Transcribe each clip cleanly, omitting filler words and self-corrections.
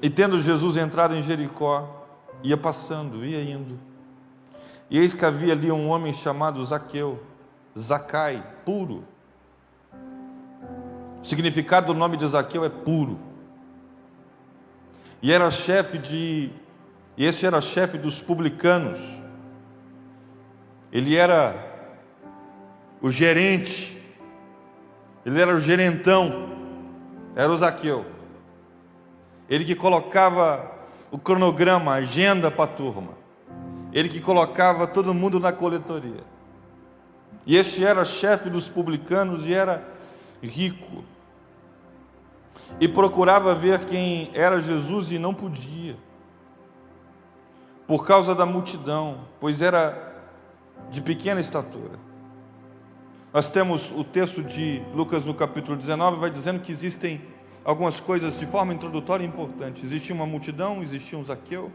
E tendo Jesus entrado em Jericó, ia passando, ia indo. E eis que havia ali um homem chamado Zaqueu, Zacai, puro. O significado do nome de Zaqueu é puro. E esse era chefe dos publicanos. Ele era o gerente, ele era o gerentão, era o Zaqueu. Ele que colocava o cronograma, a agenda para a turma. Ele que colocava todo mundo na coletoria. E este era chefe dos publicanos e era rico. E procurava ver quem era Jesus e não podia, por causa da multidão, pois era de pequena estatura. Nós temos o texto de Lucas no capítulo 19, vai dizendo que existem algumas coisas de forma introdutória importante. Existia uma multidão, existia um Zaqueu.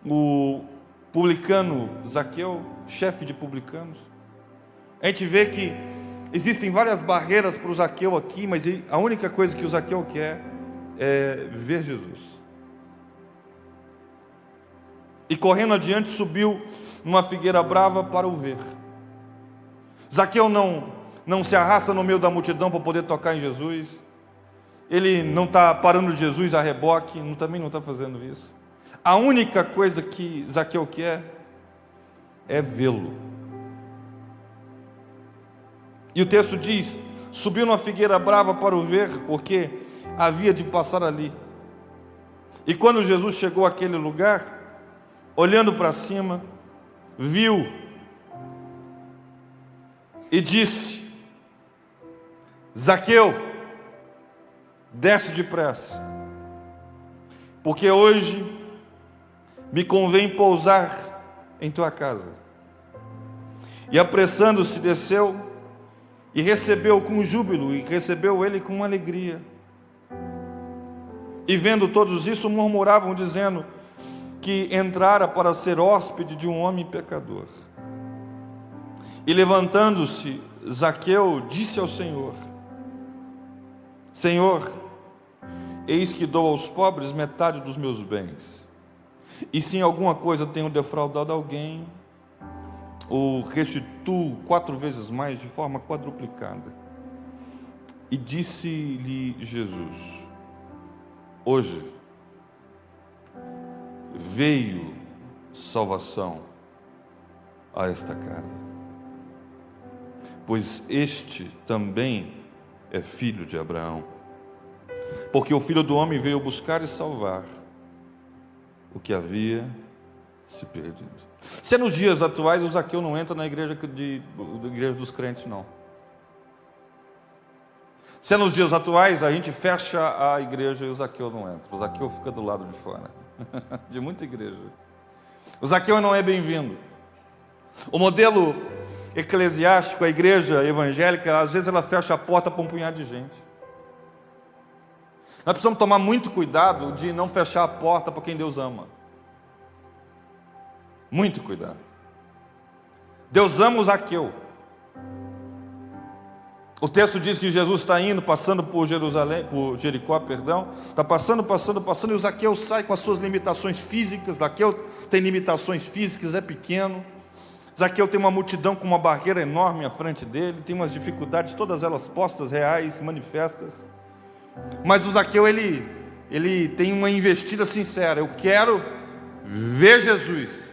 O publicano Zaqueu, chefe de publicanos. A gente vê que existem várias barreiras para o Zaqueu aqui, mas a única coisa que o Zaqueu quer é ver Jesus. E correndo adiante subiu numa figueira brava para o ver. Zaqueu não se arrasta no meio da multidão para poder tocar em Jesus. Ele não está parando de Jesus a reboque, também não está fazendo isso. A única coisa que Zaqueu quer é vê-lo. E o texto diz: subiu numa figueira brava para o ver, porque havia de passar ali. E quando Jesus chegou àquele lugar, olhando para cima, viu e disse: Zaqueu, desce depressa, porque hoje me convém pousar em tua casa. E apressando-se, desceu e recebeu com júbilo, e recebeu ele com alegria. E vendo todos isso, murmuravam, dizendo que entrara para ser hóspede de um homem pecador. E levantando-se, Zaqueu disse ao Senhor: Senhor, eis que dou aos pobres metade dos meus bens. E se em alguma coisa tenho defraudado alguém, o restituo 4 vezes mais, de forma quadruplicada. E disse-lhe Jesus: hoje veio salvação a esta casa, pois este também é filho de Abraão. Porque o Filho do Homem veio buscar e salvar o que havia se perdido. Se é nos dias atuais, o Zaqueu não entra na igreja dos crentes, não. Se é nos dias atuais, a gente fecha a igreja e o Zaqueu não entra. O Zaqueu fica do lado de fora de muita igreja. O Zaqueu não é bem-vindo. O modelo eclesiástico, a igreja evangélica, às vezes ela fecha a porta para um punhado de gente. Nós precisamos tomar muito cuidado de não fechar a porta para quem Deus ama. Muito cuidado. Deus ama o Zaqueu. O texto diz que Jesus está indo, passando por Jericó, está passando, e o Zaqueu sai com as suas limitações físicas. Zaqueu tem limitações físicas, é pequeno. Zaqueu tem uma multidão com uma barreira enorme à frente dele, tem umas dificuldades, todas elas postas, reais, manifestas. Mas o Zaqueu, ele tem uma investida sincera: eu quero ver Jesus.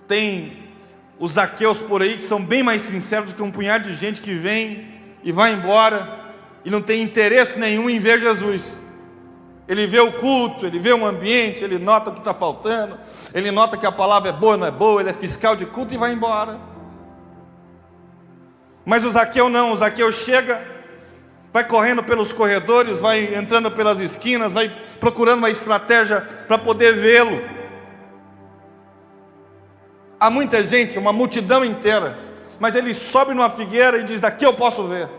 Tem os Zaqueus por aí que são bem mais sinceros do que um punhado de gente que vem e vai embora e não tem interesse nenhum em ver Jesus. Ele vê o culto, ele vê o ambiente, ele nota o que está faltando, ele nota que a palavra é boa ou não é boa, ele é fiscal de culto e vai embora. Mas o Zaqueu não, o Zaqueu chega, vai correndo pelos corredores, vai entrando pelas esquinas, vai procurando uma estratégia para poder vê-lo. Há muita gente, uma multidão inteira, mas ele sobe numa figueira e diz: daqui eu posso ver.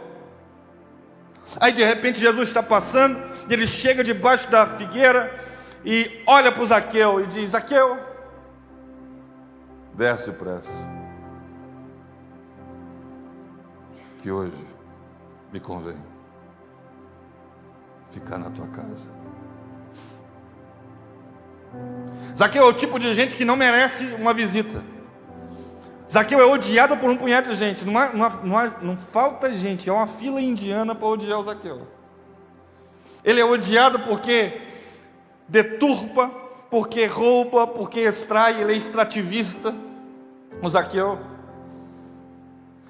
Aí de repente Jesus está passando, e ele chega debaixo da figueira e olha para o Zaqueu e diz: Zaqueu, desce depressa, que hoje me convém. ficar na tua casa. Zaqueu é o tipo de gente que não merece uma visita. Zaqueu é odiado por um punhado de gente. Não falta gente, é uma fila indiana para odiar o Zaqueu. Ele é odiado porque deturpa, porque rouba, porque extrai, ele é extrativista. O Zaqueu,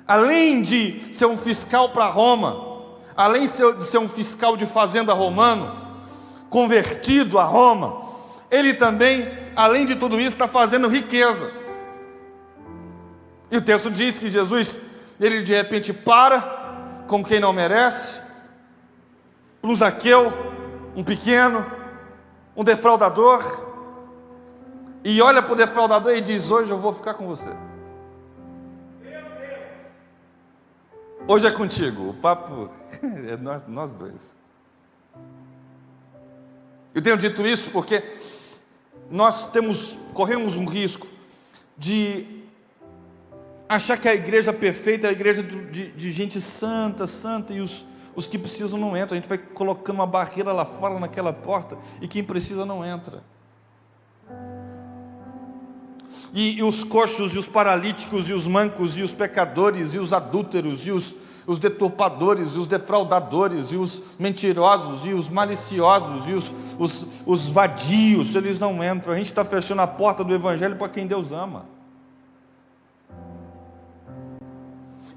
além de ser um fiscal para Roma, além de ser um fiscal de fazenda romano, convertido a Roma, ele também, além de tudo isso, está fazendo riqueza. E o texto diz que Jesus, ele de repente para com quem não merece, para um Zaqueu, um pequeno, um defraudador, e olha para o defraudador e diz: hoje eu vou ficar com você. Hoje é contigo, o papo é nós dois. Eu tenho dito isso porque nós corremos um risco de achar que a igreja perfeita é a igreja de gente santa, e os que precisam não entram. A gente vai colocando uma barreira lá fora naquela porta, e quem precisa não entra. E os coxos, e os paralíticos, e os mancos, e os pecadores, e os adúlteros, e os deturpadores, e os defraudadores, e os mentirosos, e os maliciosos, e os vadios, eles não entram. A gente está fechando a porta do evangelho para quem Deus ama.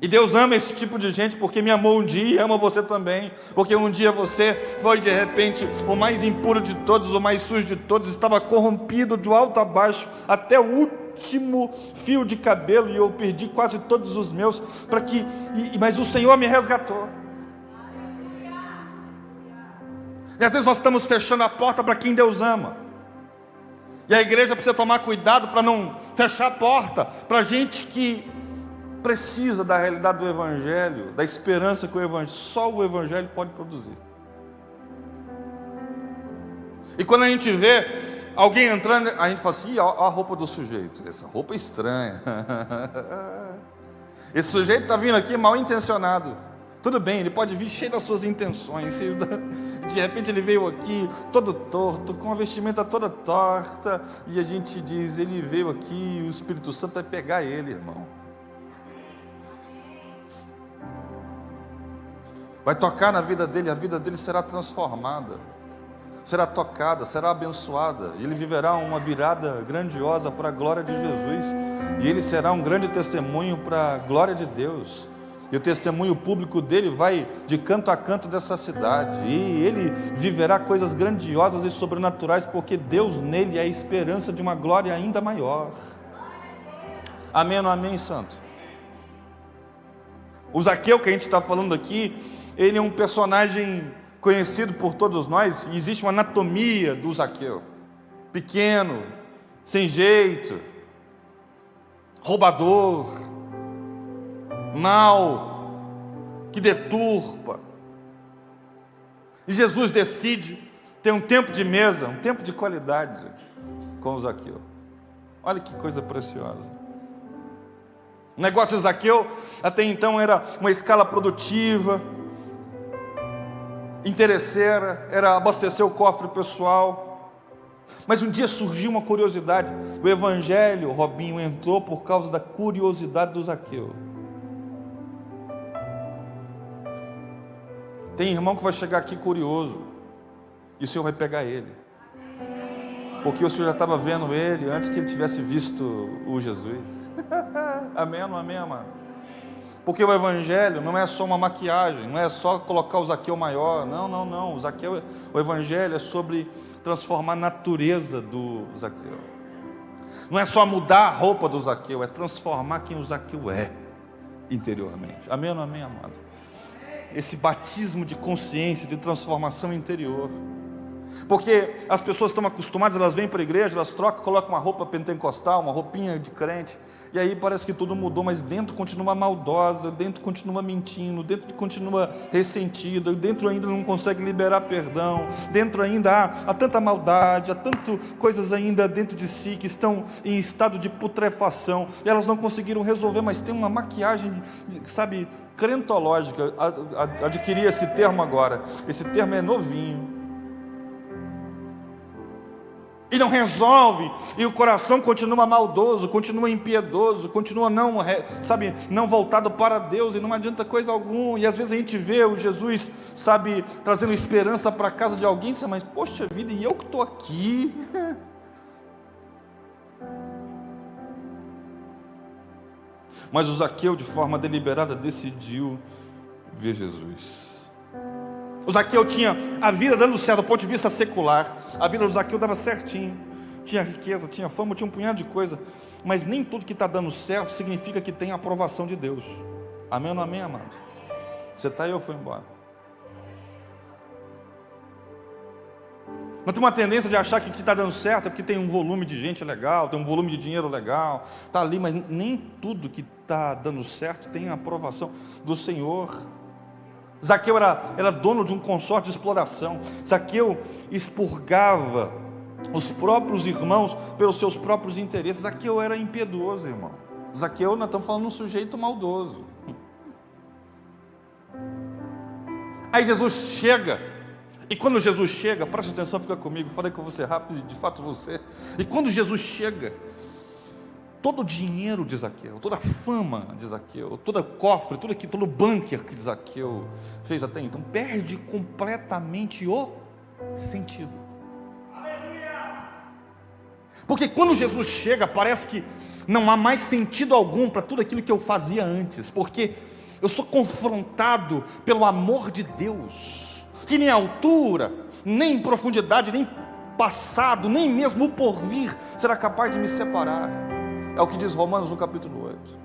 E Deus ama esse tipo de gente porque me amou um dia e ama você também. Porque um dia você foi de repente o mais impuro de todos, o mais sujo de todos, estava corrompido de alto a baixo, até o último fio de cabelo, e eu perdi quase todos os meus, mas o Senhor me resgatou. E às vezes nós estamos fechando a porta para quem Deus ama. E a igreja precisa tomar cuidado para não fechar a porta para gente que precisa da realidade do evangelho, da esperança que só o evangelho pode produzir. E quando a gente vê alguém entrando, a gente fala assim: ó a roupa do sujeito, essa roupa é estranha. Esse sujeito está vindo aqui mal intencionado. Tudo bem, ele pode vir cheio das suas intenções. De repente ele veio aqui todo torto, com a vestimenta toda torta, e a gente diz: ele veio aqui e o Espírito Santo vai pegar ele, irmão. Vai tocar na vida dele, a vida dele será transformada, será tocada, será abençoada, e ele viverá uma virada grandiosa para a glória de Jesus, e ele será um grande testemunho para a glória de Deus, e o testemunho público dele vai de canto a canto dessa cidade, e ele viverá coisas grandiosas e sobrenaturais, porque Deus nele é a esperança de uma glória ainda maior. Amém ou não amém, santo? O Zaqueu que a gente está falando aqui, ele é um personagem conhecido por todos nós, e existe uma anatomia do Zaqueu: pequeno, sem jeito, roubador, mau, que deturpa. E Jesus decide ter um tempo de mesa, um tempo de qualidade com o Zaqueu. Olha que coisa preciosa. O negócio de Zaqueu até então era uma escala produtiva, interesseira, era abastecer o cofre pessoal. Mas um dia surgiu uma curiosidade. O evangelho, Robinho, entrou por causa da curiosidade do Zaqueu. Tem irmão que vai chegar aqui curioso, e o Senhor vai pegar ele, porque o Senhor já estava vendo ele antes que ele tivesse visto o Jesus. Amém ou não amém, amado? Porque o evangelho não é só uma maquiagem, não é só colocar o Zaqueu maior, não, o evangelho é sobre transformar a natureza do Zaqueu. Não é só mudar a roupa do Zaqueu, é transformar quem o Zaqueu é interiormente. Amém ou não amém, amado? Esse batismo de consciência, de transformação interior. Porque as pessoas estão acostumadas, elas vêm para a igreja, elas trocam, colocam uma roupa pentecostal, uma roupinha de crente, e aí parece que tudo mudou, mas dentro continua maldosa, dentro continua mentindo, dentro continua ressentida, dentro ainda não consegue liberar perdão, dentro ainda há tanta maldade, há tantas coisas ainda dentro de si que estão em estado de putrefação, e elas não conseguiram resolver, mas tem uma maquiagem, sabe, crentológica. Adquiri esse termo agora, esse termo é novinho. E não resolve, e o coração continua maldoso, continua impiedoso, continua não voltado para Deus, e não adianta coisa alguma. E às vezes a gente vê o Jesus, sabe, trazendo esperança para a casa de alguém, mas poxa vida, e eu que estou aqui? Mas o Zaqueu, de forma deliberada, decidiu ver Jesus. O Zaqueu tinha a vida dando certo do ponto de vista secular. A vida do Zaqueu dava certinho. Tinha riqueza, tinha fama, tinha um punhado de coisa. Mas nem tudo que está dando certo significa que tem a aprovação de Deus. Amém ou não amém, amado? Você está aí ou foi embora? Não tem uma tendência de achar que o que está dando certo é porque tem um volume de gente legal, tem um volume de dinheiro legal, está ali, mas nem tudo que está dando certo tem a aprovação do Senhor. Zaqueu era dono de um consórcio de exploração. Zaqueu expurgava os próprios irmãos pelos seus próprios interesses. Zaqueu era impiedoso, irmão. Zaqueu, nós estamos falando de um sujeito maldoso. Aí Jesus chega, e quando Jesus chega, preste atenção, fica comigo, falei com você rápido, de fato você. E quando Jesus chega, todo o dinheiro de Zaqueu, toda a fama de Zaqueu, todo o cofre, tudo aquilo, todo o bunker que Zaqueu fez até então, perde completamente o sentido. Aleluia! Porque quando Jesus chega, parece que não há mais sentido algum para tudo aquilo que eu fazia antes, porque eu sou confrontado pelo amor de Deus, que nem altura, nem profundidade, nem passado, nem mesmo o porvir será capaz de me separar. É o que diz Romanos no capítulo 8.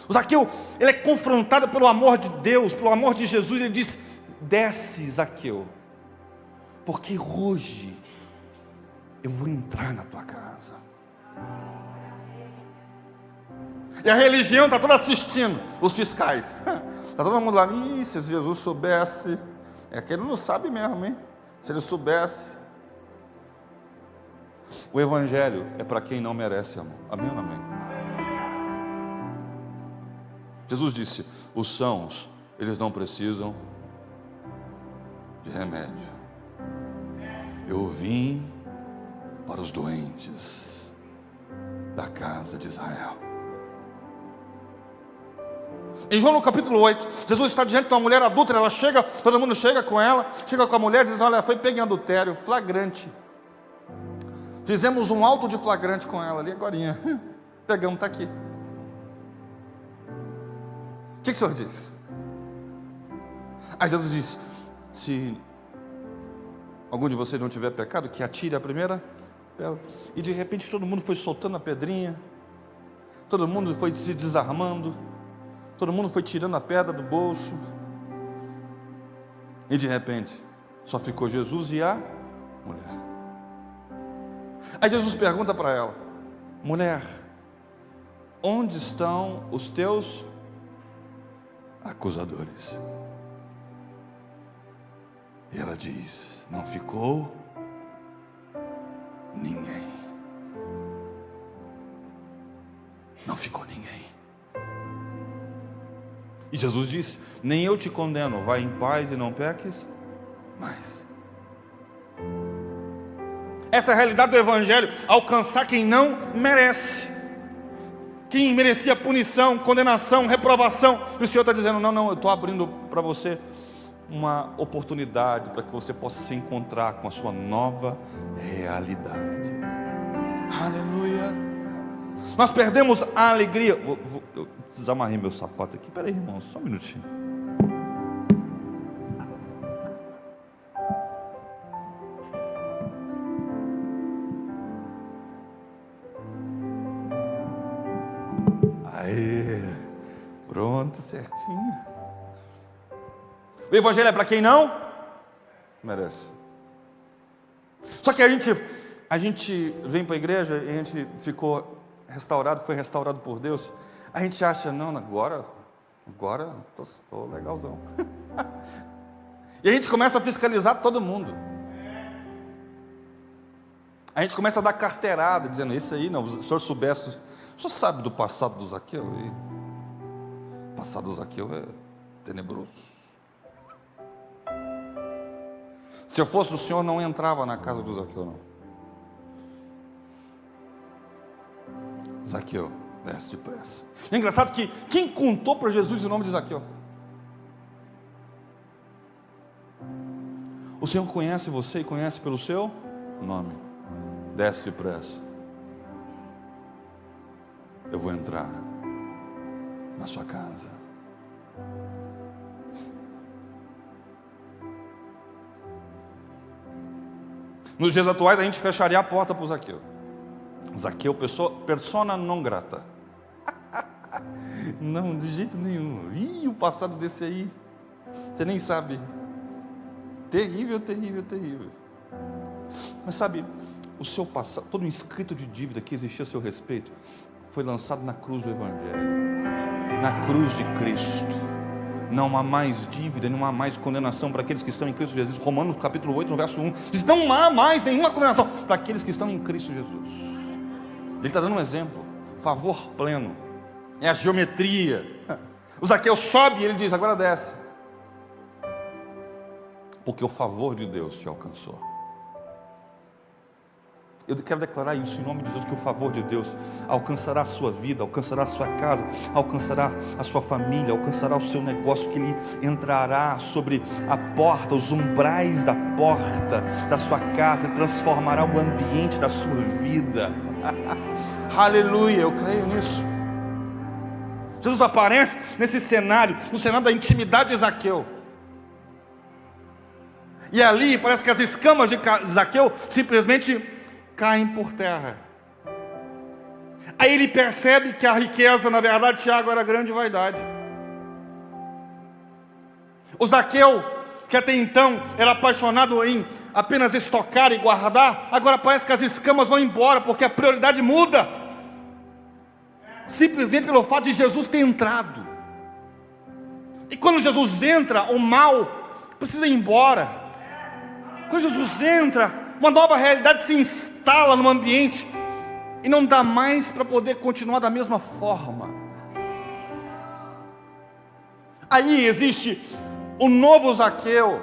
O Zaqueu, ele é confrontado pelo amor de Deus, pelo amor de Jesus. Ele diz: desce, Zaqueu, porque hoje eu vou entrar na tua casa. E a religião está toda assistindo, os fiscais. Está todo mundo lá, se Jesus soubesse. É que ele não sabe mesmo, hein? Se ele soubesse. O Evangelho é para quem não merece amor. Amém ou não amém? Jesus disse: os sãos, eles não precisam de remédio. Eu vim para os doentes da casa de Israel. Em João no capítulo 8, Jesus está diante de uma mulher adúltera. Ela chega, todo mundo chega com ela, chega com a mulher, diz: olha, foi pega em adultério, flagrante. Fizemos um auto de flagrante com ela ali agorinha. Pegamos, está aqui. O que o Senhor diz? Aí Jesus diz: se algum de vocês não tiver pecado, que atire a primeira pedra. E de repente todo mundo foi soltando a pedrinha, todo mundo foi se desarmando, todo mundo foi tirando a pedra do bolso. E de repente só ficou Jesus e a mulher. Aí Jesus pergunta para ela: mulher, onde estão os teus acusadores? E ela diz: não ficou ninguém. Não ficou ninguém. E Jesus disse: nem eu te condeno, vai em paz e não peques mais. Essa é a realidade do Evangelho, alcançar quem não merece, quem merecia punição, condenação, reprovação. E o Senhor está dizendo: não, eu estou abrindo para você uma oportunidade para que você possa se encontrar com a sua nova realidade. Aleluia. Nós perdemos a alegria. Eu desamarrei meu sapato aqui. Espera aí, irmão, só um minutinho. Aê, pronto, certinho. O Evangelho é para quem não merece. Só que a gente vem para a igreja e a gente ficou restaurado, foi restaurado por Deus. A gente acha, não, agora estou legalzão. E a gente começa a fiscalizar todo mundo. A gente começa a dar carteirada, dizendo, isso aí não, se o senhor soubesse, o senhor sabe do passado do Zaqueu? O passado do Zaqueu é tenebroso. Se eu fosse o senhor, não entrava na casa do Zaqueu, não. Zaqueu, desce depressa. É engraçado que quem contou para Jesus o nome de Zaqueu? O Senhor conhece você e conhece pelo seu nome. Desce depressa. Eu vou entrar na sua casa. Nos dias atuais a gente fecharia a porta para o Zaqueu. Zaqueu, persona non grata. Não, de jeito nenhum. Ih, o passado desse aí, você nem sabe. Terrível, terrível, terrível. Mas sabe, o seu passado, todo um escrito de dívida que existia a seu respeito, foi lançado na cruz do Evangelho, na cruz de Cristo. Não há mais dívida, não há mais condenação para aqueles que estão em Cristo Jesus. Romanos capítulo 8, no verso 1, diz, não há mais nenhuma condenação para aqueles que estão em Cristo Jesus. Ele está dando um exemplo, favor pleno, é a geometria. O Zaqueu sobe e ele diz, agora desce, porque o favor de Deus te alcançou. Eu quero declarar isso em nome de Jesus, que o favor de Deus alcançará a sua vida, alcançará a sua casa, alcançará a sua família, alcançará o seu negócio, que ele entrará sobre a porta, os umbrais da porta da sua casa, e transformará o ambiente da sua vida. Aleluia, eu creio nisso. Jesus aparece nesse cenário, no cenário da intimidade de Zaqueu. E ali parece que as escamas de Zaqueu simplesmente caem por terra. Aí ele percebe que a riqueza, na verdade, Tiago, era grande vaidade. O Zaqueu, que até então era apaixonado em apenas estocar e guardar, agora parece que as escamas vão embora, porque a prioridade muda, simplesmente pelo fato de Jesus ter entrado. E quando Jesus entra, o mal precisa ir embora. Quando Jesus entra, uma nova realidade se instala no ambiente, e não dá mais para poder continuar da mesma forma. Aí existe o novo Zaqueu,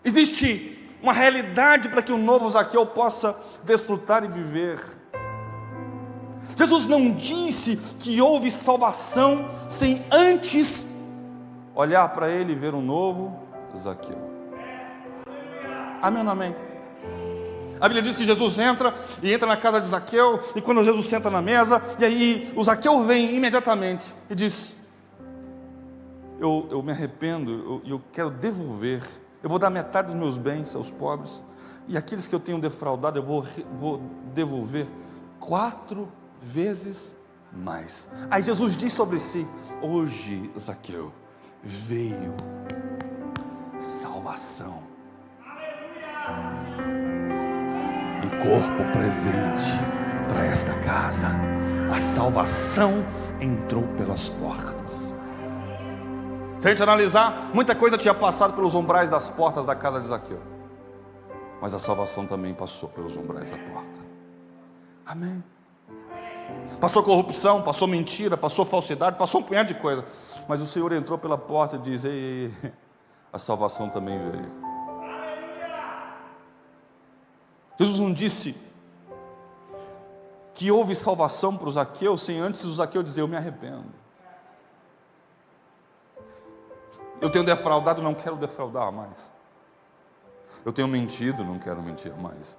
existe uma realidade para que o novo Zaqueu possa desfrutar e viver. Jesus não disse que houve salvação sem antes olhar para ele e ver um novo Zaqueu. Amém ou amém? A Bíblia diz que Jesus entra na casa de Zaqueu, e quando Jesus senta na mesa, e aí o Zaqueu vem imediatamente e diz, eu me arrependo, eu quero devolver, eu vou dar metade dos meus bens aos pobres, e aqueles que eu tenho defraudado eu vou devolver 4 vezes mais. Aí Jesus diz sobre si, hoje, Zaqueu, veio salvação e corpo presente para esta casa. A salvação entrou pelas portas. Se a gente analisar, muita coisa tinha passado pelos umbrais das portas da casa de Zaqueu, mas a salvação também passou pelos umbrais da porta. Amém? Passou corrupção, passou mentira, passou falsidade, passou um punhado de coisa, mas o Senhor entrou pela porta e diz, ei, a salvação também veio. Jesus não disse que houve salvação para o Zaqueu sem antes o Zaqueu dizer, eu me arrependo. Eu tenho defraudado, não quero defraudar mais. Eu tenho mentido, não quero mentir mais.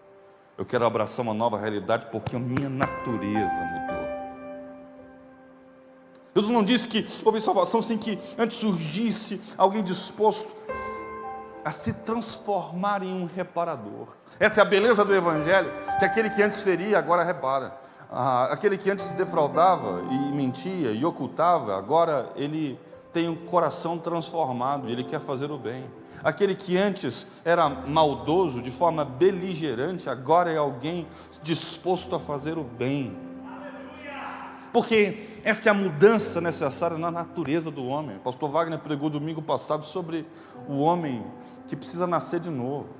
Eu quero abraçar uma nova realidade, porque a minha natureza mudou. Jesus não disse que houve salvação sem que antes surgisse alguém disposto a se transformar em um reparador. Essa é a beleza do Evangelho, que aquele que antes feria, agora repara. Aquele que antes defraudava e mentia e ocultava, agora ele tem um coração transformado e ele quer fazer o bem. Aquele que antes era maldoso, de forma beligerante, agora é alguém disposto a fazer o bem. Porque essa é a mudança necessária na natureza do homem. O pastor Wagner pregou domingo passado sobre o homem que precisa nascer de novo.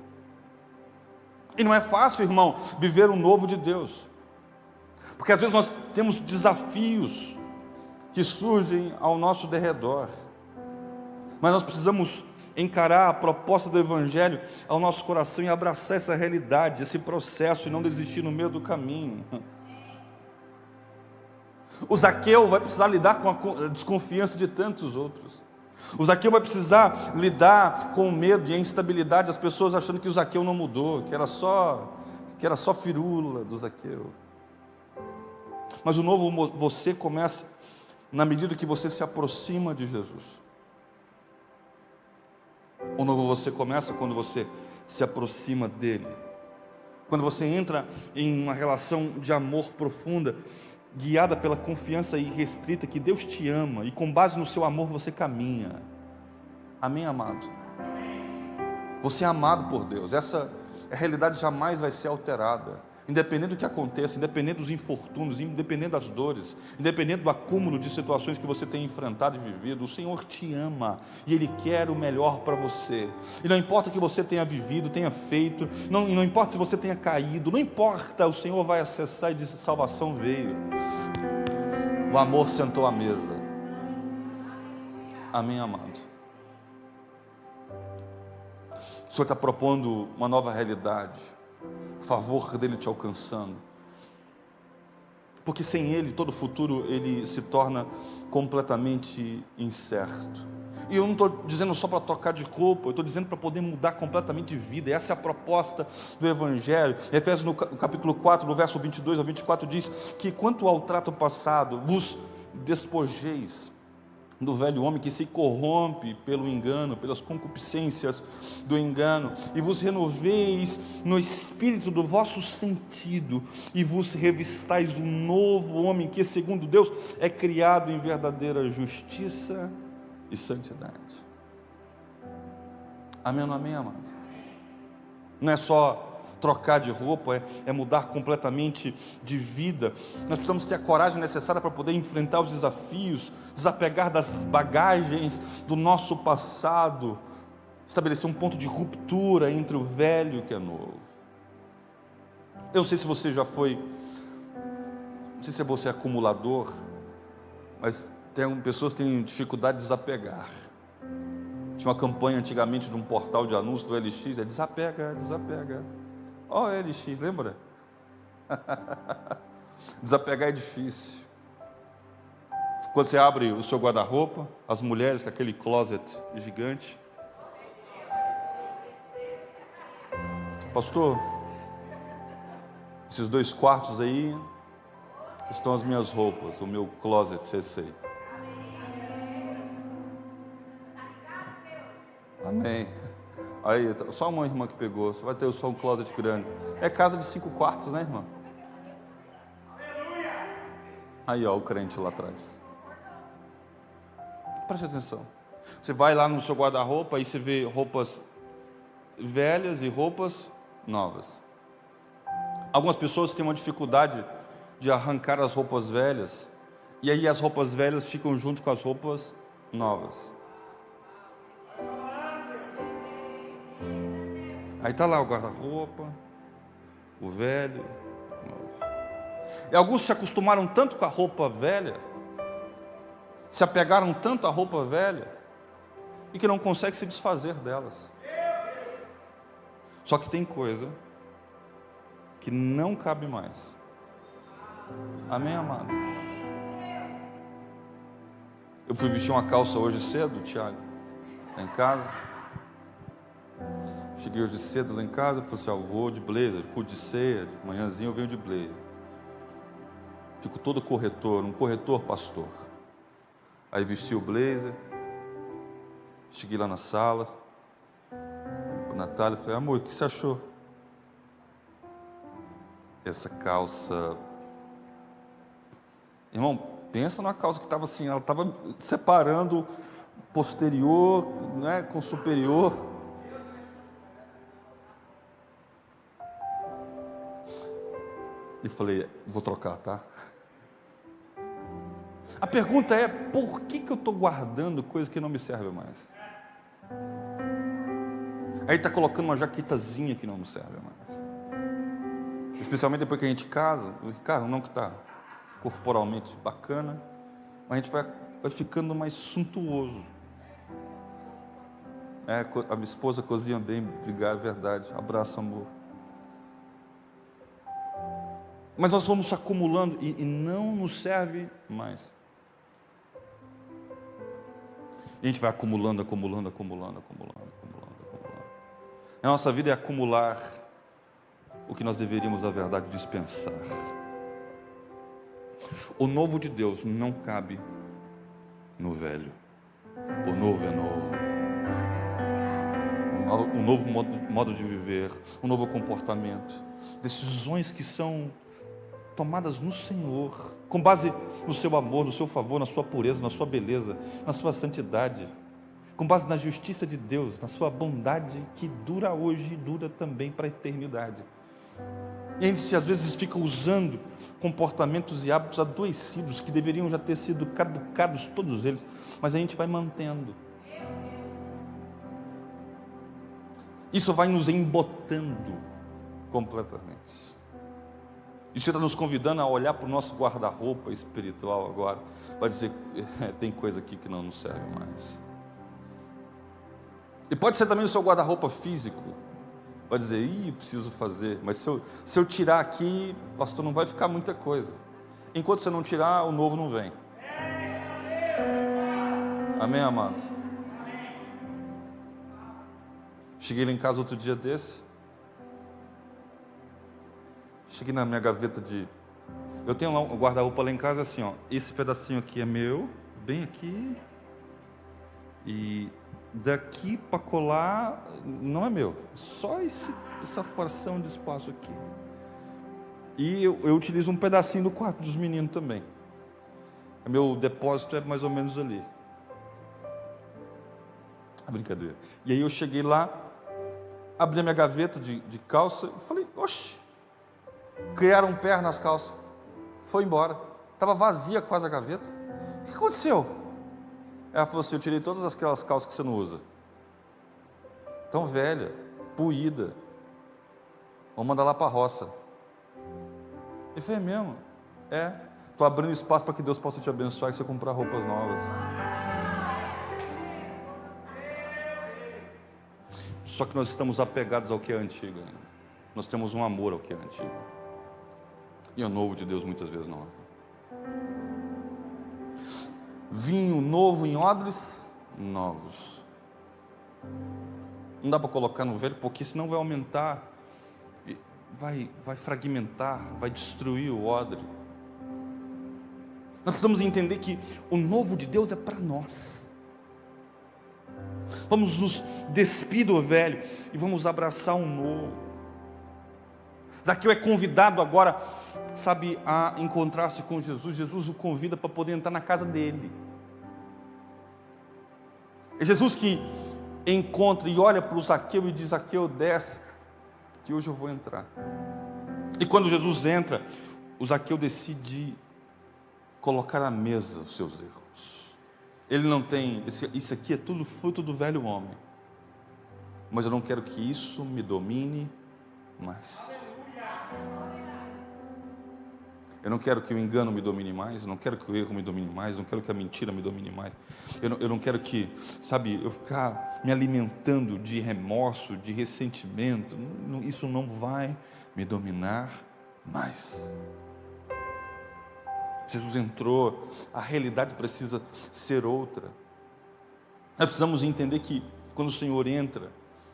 E não é fácil, irmão, viver o novo de Deus. Porque às vezes nós temos desafios que surgem ao nosso derredor. Mas nós precisamos encarar a proposta do Evangelho ao nosso coração e abraçar essa realidade, esse processo, e não desistir no meio do caminho. O Zaqueu vai precisar lidar com a desconfiança de tantos outros. O Zaqueu vai precisar lidar com o medo e a instabilidade, as pessoas achando que o Zaqueu não mudou, que era só firula do Zaqueu. Mas o novo você começa na medida que você se aproxima de Jesus. O novo você começa quando você se aproxima dele. Quando você entra em uma relação de amor profunda, guiada pela confiança irrestrita que Deus te ama, e com base no seu amor você caminha. Amém, amado? Você é amado por Deus. Essa realidade jamais vai ser alterada. Independente do que aconteça, independente dos infortúnios, independente das dores, independente do acúmulo de situações que você tem enfrentado e vivido, o Senhor te ama e Ele quer o melhor para você. E não importa o que você tenha vivido, tenha feito, não importa se você tenha caído, não importa, o Senhor vai acessar e diz: salvação veio. O amor sentou à mesa. Amém, amado? O Senhor está propondo uma nova realidade. O favor dele te alcançando, porque sem ele todo o futuro ele se torna completamente incerto. E eu não estou dizendo só para trocar de roupa, eu estou dizendo para poder mudar completamente de vida. Essa é a proposta do Evangelho. Efésios no capítulo 4, no verso 22 ao 24 diz que quanto ao trato passado, vos despojeis do velho homem que se corrompe pelo engano, pelas concupiscências do engano, e vos renoveis no espírito do vosso sentido, e vos revistais do novo homem que, segundo Deus, é criado em verdadeira justiça e santidade. Amém ou não amém, amado? Não é só trocar de roupa, é mudar completamente de vida. Nós precisamos ter a coragem necessária para poder enfrentar os desafios, desapegar das bagagens do nosso passado, estabelecer um ponto de ruptura entre o velho e o que é novo. Eu não sei se você já foi, não sei se você é acumulador, mas pessoas que têm dificuldade de desapegar. Tinha uma campanha antigamente de um portal de anúncios do LX, desapega, desapega. Ó, LX, lembra? Desapegar é difícil. Quando você abre o seu guarda-roupa, as mulheres com aquele closet gigante. Pastor, esses 2 quartos aí estão as minhas roupas, o meu closet, esse aí. Amém. Aí, só uma irmã que pegou, você vai ter só um closet grande. É casa de 5 quartos, né, irmã? Aí, ó, o crente lá atrás. Preste atenção. Você vai lá no seu guarda-roupa e você vê roupas velhas e roupas novas. Algumas pessoas têm uma dificuldade de arrancar as roupas velhas, e aí as roupas velhas ficam junto com as roupas novas. Aí está lá o guarda-roupa, o velho, o novo. E alguns se acostumaram tanto com a roupa velha, se apegaram tanto à roupa velha, e que não conseguem se desfazer delas. Só que tem coisa que não cabe mais. Amém, amado? Eu fui vestir uma calça hoje cedo, Tiago, lá em casa. Cheguei hoje cedo lá em casa, falei assim: eu vou de blazer, culto de ceia, manhãzinho eu venho de blazer. Fico todo corretor, um corretor pastor. Aí vesti o blazer, cheguei lá na sala, para Natália, falei: amor, o que você achou? Essa calça, irmão, pensa numa calça que estava assim, ela estava separando posterior, né, com superior. E falei, vou trocar, tá? A pergunta é, por que eu estou guardando coisa que não me serve mais? Aí está colocando uma jaquetazinha que não me serve mais. Especialmente depois que a gente casa, não que está corporalmente bacana, mas a gente vai ficando mais suntuoso. A minha esposa cozinha bem, obrigado, verdade, abraço, amor. Mas nós vamos acumulando e não nos serve mais. E a gente vai acumulando. A nossa vida é acumular o que nós deveríamos, na verdade, dispensar. O novo de Deus não cabe no velho. O novo é novo. Um novo modo de viver, um novo comportamento. Decisões que são tomadas no Senhor, com base no seu amor, no seu favor, na sua pureza, na sua beleza, na sua santidade, com base na justiça de Deus, na sua bondade que dura hoje e dura também para a eternidade. E a gente às vezes fica usando comportamentos e hábitos adoecidos que deveriam já ter sido caducados todos eles, mas a gente vai mantendo. Isso vai nos embotando completamente. Isso está nos convidando a olhar para o nosso guarda-roupa espiritual agora, para dizer, tem coisa aqui que não nos serve mais. E pode ser também o seu guarda-roupa físico, vai dizer, preciso fazer, mas se eu tirar aqui, pastor, não vai ficar muita coisa. Enquanto você não tirar, o novo não vem. Amém, amados? Cheguei lá em casa outro dia desse, cheguei na minha gaveta eu tenho lá um guarda-roupa lá em casa assim, ó. Esse pedacinho aqui é meu, bem aqui. E daqui para colar não é meu. Só essa fração de espaço aqui. E eu utilizo um pedacinho do quarto dos meninos também. Meu depósito é mais ou menos ali. Brincadeira. E aí eu cheguei lá, abri a minha gaveta de calça e falei, oxe. Criaram um pé nas calças. Foi embora. Estava vazia quase a gaveta. O que aconteceu? Ela falou assim, eu tirei todas aquelas calças que você não usa. Tão velha, puída. Vou mandar lá para a roça. E foi mesmo. Estou abrindo espaço para que Deus possa te abençoar e você comprar roupas novas. Só que nós estamos apegados ao que é antigo ainda. Nós temos um amor ao que é antigo. E o novo de Deus muitas vezes não. Vinho novo em odres novos. Não dá para colocar no velho, porque senão vai aumentar, vai fragmentar, vai destruir o odre. Nós precisamos entender que o novo de Deus é para nós. Vamos nos despir do velho e vamos abraçar um novo. Zaqueu é convidado agora, a encontrar-se com Jesus. Jesus o convida para poder entrar na casa dele. É Jesus que encontra e olha para o Zaqueu e diz, Zaqueu, desce, que hoje eu vou entrar. E quando Jesus entra, o Zaqueu decide colocar à mesa os seus erros. Ele não tem, isso aqui é tudo fruto do velho homem, mas eu não quero que isso me domine mais. Eu não quero que o engano me domine mais, eu não quero que o erro me domine mais, eu não quero que a mentira me domine mais. Eu não quero que, eu ficar me alimentando de remorso, de ressentimento. Isso não vai me dominar mais. Jesus entrou, a realidade precisa ser outra. Nós precisamos entender que quando o Senhor entra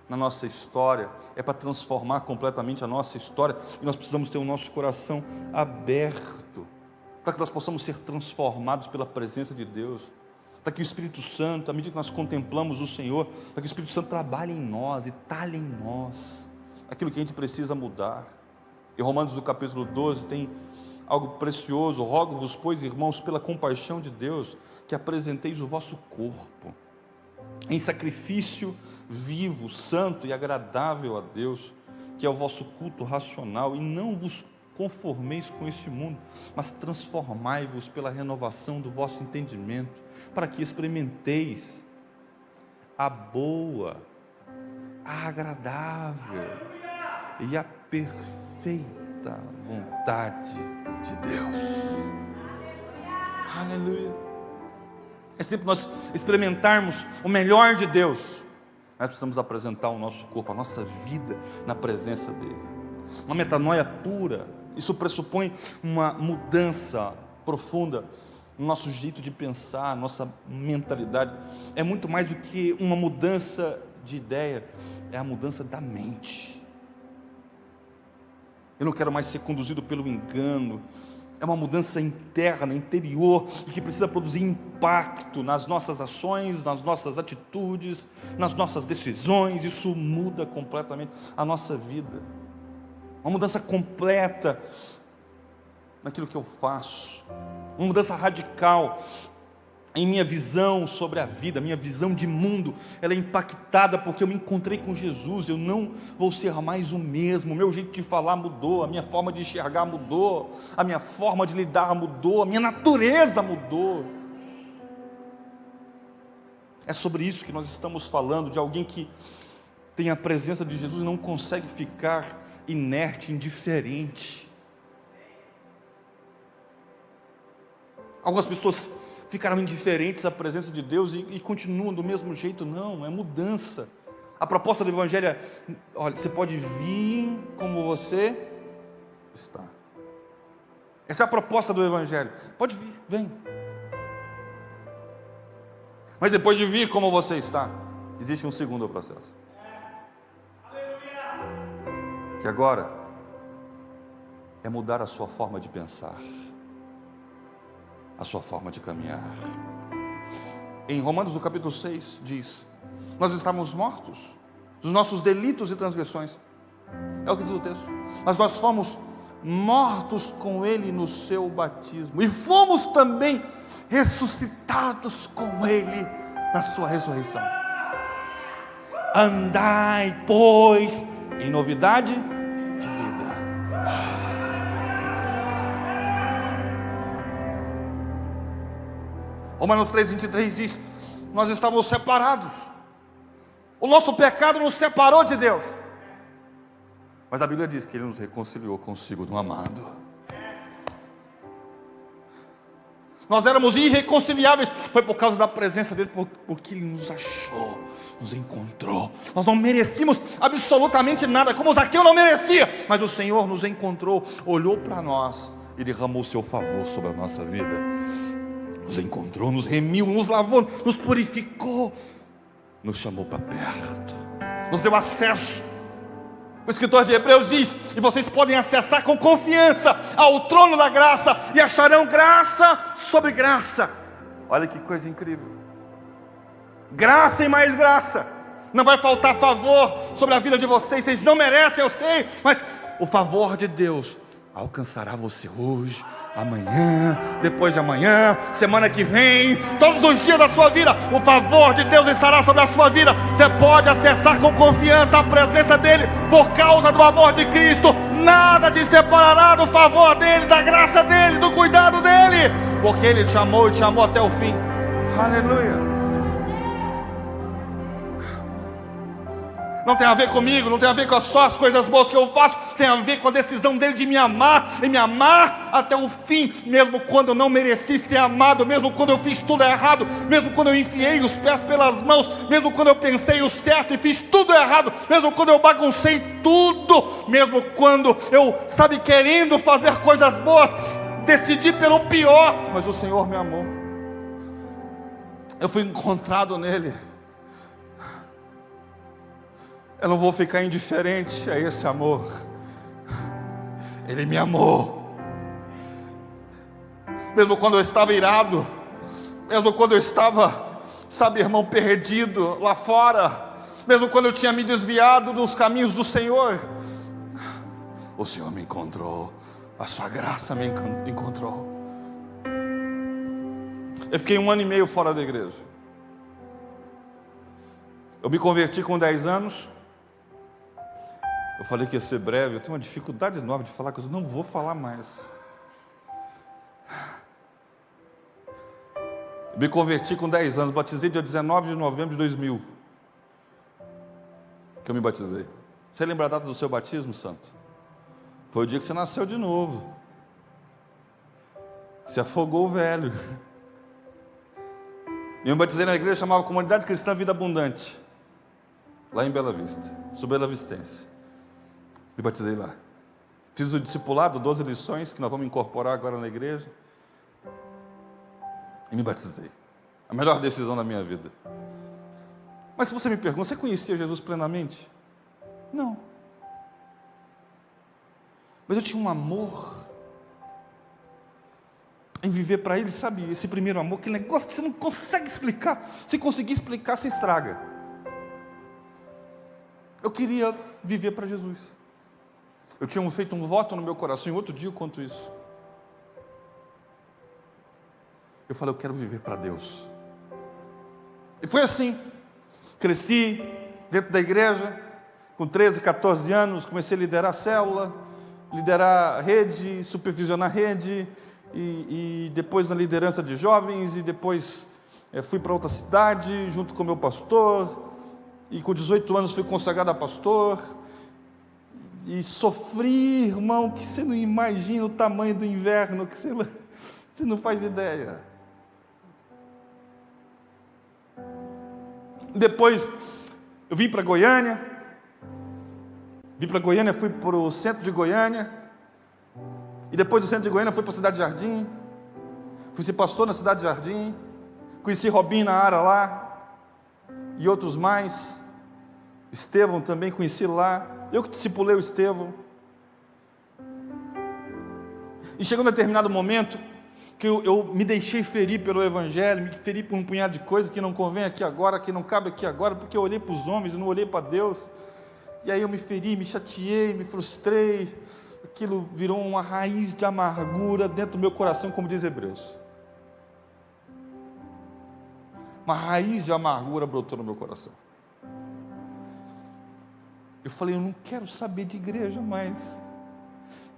na nossa história, é para transformar completamente a nossa história, e nós precisamos ter o nosso coração aberto, para que nós possamos ser transformados pela presença de Deus, para que o Espírito Santo, à medida que nós contemplamos o Senhor, para que o Espírito Santo trabalhe em nós e talhe em nós aquilo que a gente precisa mudar. Em Romanos, no capítulo 12, tem algo precioso: rogo-vos, pois, irmãos, pela compaixão de Deus, que apresenteis o vosso corpo. em sacrifício vivo, santo e agradável a Deus, que é o vosso culto racional, e não vos conformeis com este mundo, mas transformai-vos pela renovação do vosso entendimento, para que experimenteis a boa, a agradável e a perfeita vontade de Deus. Aleluia. É sempre nós experimentarmos o melhor de Deus, nós precisamos apresentar o nosso corpo, a nossa vida na presença dele. Uma metanoia pura, isso pressupõe uma mudança profunda no nosso jeito de pensar, nossa mentalidade. É muito mais do que uma mudança de ideia, é a mudança da mente. Eu não quero mais ser conduzido pelo engano. É uma mudança interna, interior, e que precisa produzir impacto nas nossas ações, nas nossas atitudes, nas nossas decisões. Isso muda completamente a nossa vida. Uma mudança completa naquilo que eu faço. Uma mudança radical em minha visão sobre a vida, minha visão de mundo. Ela é impactada porque eu me encontrei com Jesus. Eu não vou ser mais o mesmo. O meu jeito de falar mudou, a minha forma de enxergar mudou, a minha forma de lidar mudou, a minha natureza mudou. É sobre isso que nós estamos falando, de alguém que tem a presença de Jesus e não consegue ficar inerte, indiferente. Algumas pessoas ficaram indiferentes à presença de Deus e continuam do mesmo jeito. Não, é mudança. A proposta do Evangelho é: olha, você pode vir como você está. Essa é a proposta do Evangelho. Pode vir, vem. Mas depois de vir como você está, existe um segundo processo, que agora é mudar a sua forma de pensar, a sua forma de caminhar. Em Romanos, no capítulo 6, diz: nós estávamos mortos dos nossos delitos e transgressões. É o que diz o texto. Mas nós fomos mortos com Ele no seu batismo, e fomos também ressuscitados com Ele na sua ressurreição. Andai, pois, em novidade de vida. Romanos 3,23 diz: nós estávamos separados, o nosso pecado nos separou de Deus, mas a Bíblia diz que Ele nos reconciliou consigo no amado. Nós éramos irreconciliáveis, foi por causa da presença dEle, porque Ele nos achou, nos encontrou. Nós não merecíamos absolutamente nada, como Zaqueu não merecia, mas o Senhor nos encontrou, olhou para nós e derramou o seu favor sobre a nossa vida. Nos encontrou, nos remiu, nos lavou, nos purificou, nos chamou para perto, nos deu acesso. O escritor de Hebreus diz: e vocês podem acessar com confiança ao trono da graça, e acharão graça sobre graça. Olha que coisa incrível. Graça e mais graça. Não vai faltar favor sobre a vida de vocês. Vocês não merecem, eu sei, mas o favor de Deus alcançará você hoje, amanhã, depois de amanhã, semana que vem, todos os dias da sua vida. O favor de Deus estará sobre a sua vida. Você pode acessar com confiança a presença dEle, por causa do amor de Cristo. Nada te separará do favor dEle, da graça dEle, do cuidado dEle, porque Ele te amou e te amou até o fim. Aleluia. Não tem a ver comigo, não tem a ver com só as coisas boas que eu faço, tem a ver com a decisão dEle de me amar, e me amar até o fim, mesmo quando eu não mereci ser amado, mesmo quando eu fiz tudo errado, mesmo quando eu enfiei os pés pelas mãos, mesmo quando eu pensei o certo e fiz tudo errado, mesmo quando eu baguncei tudo, mesmo quando eu, querendo fazer coisas boas, decidi pelo pior, mas o Senhor me amou. Eu fui encontrado nele. Eu não vou ficar indiferente a esse amor. Ele me amou. Mesmo quando eu estava irado, mesmo quando eu estava, irmão, perdido lá fora, mesmo quando eu tinha me desviado dos caminhos do Senhor, o Senhor me encontrou, a sua graça me encontrou. Eu fiquei 1 ano e meio fora da igreja. Eu me converti com 10 anos. Eu falei que ia ser breve. Eu tenho uma dificuldade enorme de falar, que eu não vou falar mais. Eu me converti com 10 anos. Batizei dia 19 de novembro de 2000. Que eu me batizei. Você lembra a data do seu batismo, santo? Foi o dia que você nasceu de novo. Se afogou o velho. Eu me batizei na igreja, chamava Comunidade Cristã Vida Abundante, lá em Bela Vista, sou belavistense. Me batizei lá. Fiz o discipulado, 12 lições, que nós vamos incorporar agora na igreja. E me batizei. A melhor decisão da minha vida. Mas se você me pergunta, você conhecia Jesus plenamente? Não. Mas eu tinha um amor em viver para Ele, sabe? Esse primeiro amor, aquele negócio que você não consegue explicar. Se conseguir explicar, você estraga. Eu queria viver para Jesus. Eu tinha feito um voto no meu coração, em outro dia eu conto isso. Eu falei, eu quero viver para Deus. E foi assim. Cresci dentro da igreja, com 13, 14 anos, comecei a liderar a célula, liderar a rede, supervisionar a rede, e depois na liderança de jovens, e depois fui para outra cidade, junto com o meu pastor, e com 18 anos fui consagrado a pastor, e sofri, irmão, que você não imagina o tamanho do inverno, que você não faz ideia. Depois eu vim para Goiânia, fui para o centro de Goiânia, e depois do centro de Goiânia fui para a cidade de Jardim, fui ser pastor na cidade de Jardim, conheci Robinho na área lá, e outros mais, Estevão também conheci lá, eu que discipulei o Estevão. E chegou um determinado momento que eu me deixei ferir pelo Evangelho, me feri por um punhado de coisas que não convém aqui agora, que não cabe aqui agora, porque eu olhei para os homens e não olhei para Deus. E aí eu me feri, me chateei, me frustrei. Aquilo virou uma raiz de amargura dentro do meu coração, como diz Hebreus. Uma raiz de amargura brotou no meu coração. Eu falei, eu não quero saber de igreja mais.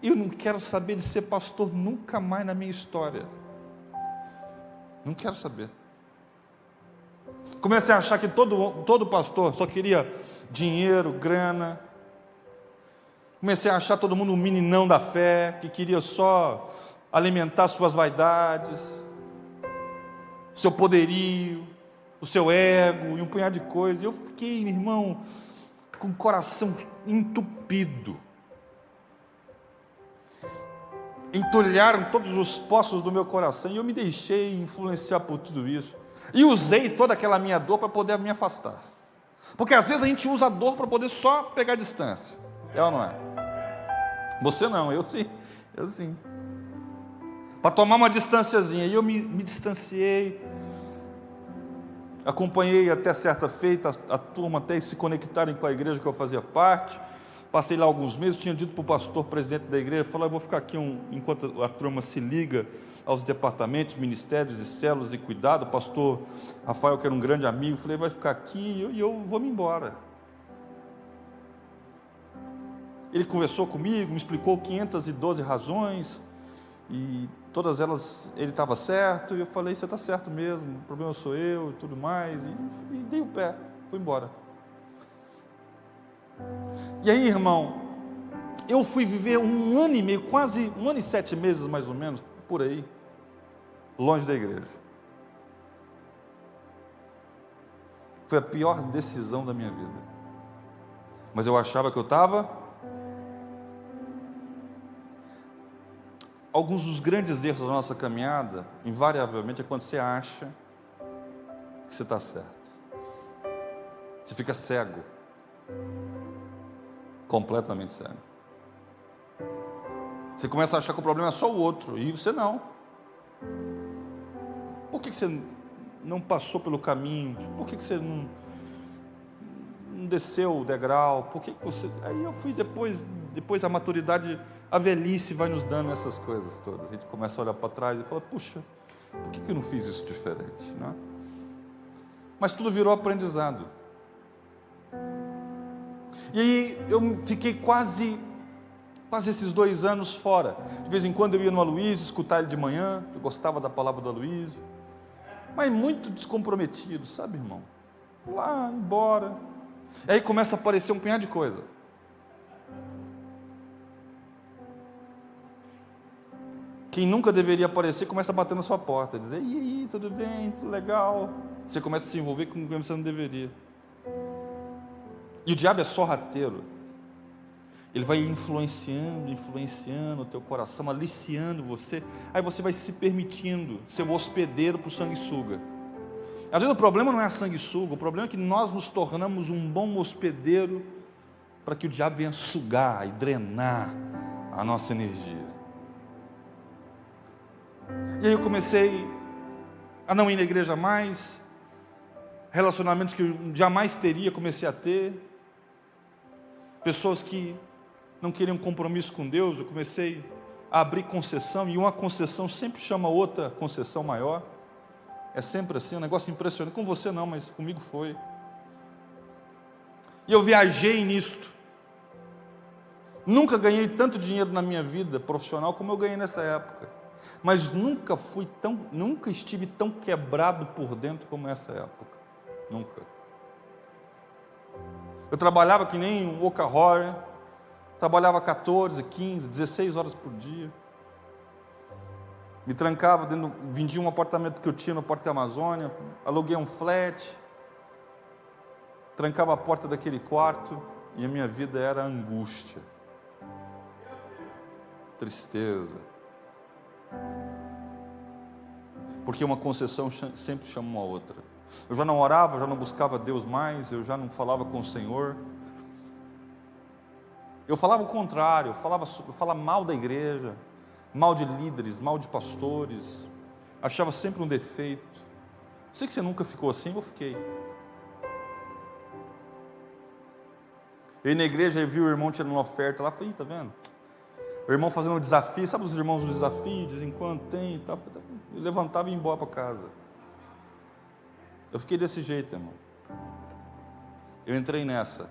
Eu não quero saber de ser pastor nunca mais na minha história. Não quero saber. Comecei a achar que todo pastor só queria dinheiro, grana. Comecei a achar todo mundo um meninão da fé, que queria só alimentar suas vaidades, seu poderio, o seu ego e um punhado de coisas. E eu fiquei, meu irmão, com o coração entupido. Entulharam todos os poços do meu coração e eu me deixei influenciar por tudo isso. E usei toda aquela minha dor para poder me afastar. Porque às vezes a gente usa a dor para poder só pegar distância. É ou não é? Você não, eu sim. Para tomar uma distanciazinha. E eu me distanciei. Acompanhei até certa feita a turma até se conectarem com a igreja que eu fazia parte. Passei lá alguns meses, tinha dito para o pastor, presidente da igreja, falou, eu vou ficar aqui enquanto a turma se liga aos departamentos, ministérios e células e cuidado. O pastor Rafael, que era um grande amigo, falei, vai ficar aqui e eu vou me embora. Ele conversou comigo, me explicou 512 razões, e todas elas ele estava certo, e eu falei, você está certo mesmo, o problema sou eu e tudo mais, e dei o pé, fui embora. E aí, irmão, eu fui viver 1 ano e meio, quase 1 ano e 7 meses mais ou menos, por aí, longe da igreja. Foi a pior decisão da minha vida. Mas eu achava que eu estava. Alguns dos grandes erros da nossa caminhada, invariavelmente, é quando você acha que você está certo. Você fica cego. Completamente cego. Você começa a achar que o problema é só o outro, e você não. Por que você não passou pelo caminho? Por que você não desceu o degrau? Por que você... Aí eu fui depois a maturidade, a velhice vai nos dando essas coisas todas. A gente começa a olhar para trás e fala, puxa, por que eu não fiz isso diferente? Não é? Mas tudo virou aprendizado. E aí eu fiquei quase esses 2 anos fora. De vez em quando eu ia no Aloysio escutar ele de manhã, eu gostava da palavra do Aloysio, mas muito descomprometido, sabe, irmão? Lá, embora. E aí começa a aparecer um punhado de coisa. Quem nunca deveria aparecer começa a bater na sua porta, dizer: e aí, tudo bem, tudo legal. Você começa a se envolver com quem você não deveria. E o diabo é sorrateiro. Ele vai influenciando o teu coração, aliciando você. Aí você vai se permitindo ser o hospedeiro para o sanguessuga. Às vezes o problema não é a sanguessuga, o problema é que nós nos tornamos um bom hospedeiro para que o diabo venha sugar e drenar a nossa energia. E aí eu comecei a não ir na igreja mais, relacionamentos que eu jamais teria, comecei a ter, pessoas que não queriam compromisso com Deus, eu comecei a abrir concessão, e uma concessão sempre chama outra concessão maior. É sempre assim, um negócio impressionante. Com você não, mas comigo foi. E eu viajei nisto. Nunca ganhei tanto dinheiro na minha vida profissional como eu ganhei nessa época. Mas nunca estive tão quebrado por dentro como essa época. Nunca. Eu trabalhava que nem um workaholic, trabalhava 14, 15, 16 horas por dia. Me trancava vendia um apartamento que eu tinha no Parque da Amazônia, aluguei um flat, trancava a porta daquele quarto e a minha vida era angústia, tristeza. Porque uma concessão sempre chama uma outra. Eu já não orava, já não buscava Deus mais, eu já não falava com o Senhor. Eu falava o contrário, eu falava mal da igreja, mal de líderes, mal de pastores, achava sempre um defeito. Sei que você nunca ficou assim, eu fiquei. Eu ia na igreja e vi o irmão tirando uma oferta lá, falei: tá vendo? O irmão fazendo um desafio, sabe os irmãos do desafio, de vez em quando tem e tal. Eu levantava e ia embora para casa. Eu fiquei desse jeito, irmão. Eu entrei nessa.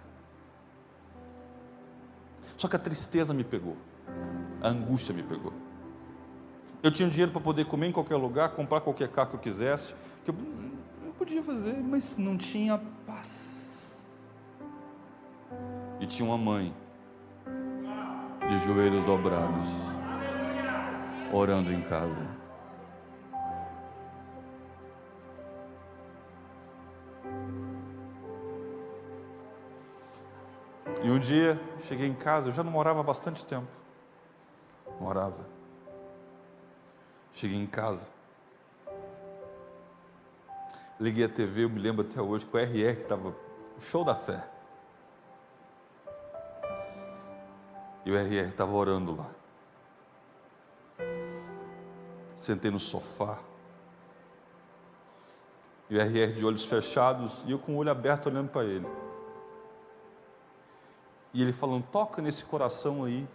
Só que a tristeza me pegou, a angústia me pegou. Eu tinha dinheiro para poder comer em qualquer lugar, comprar qualquer carro que eu quisesse, que eu não podia fazer, mas não tinha paz. E tinha uma mãe de joelhos dobrados, orando em casa. E um dia, cheguei em casa, eu já não morava há bastante tempo. Morava. Cheguei em casa. Liguei a TV, eu me lembro até hoje, com o RR, que estava o show da fé. E o RR estava orando lá. Sentei no sofá. E o RR de olhos fechados, e eu com o olho aberto olhando para ele. E ele falando: toca nesse coração aí.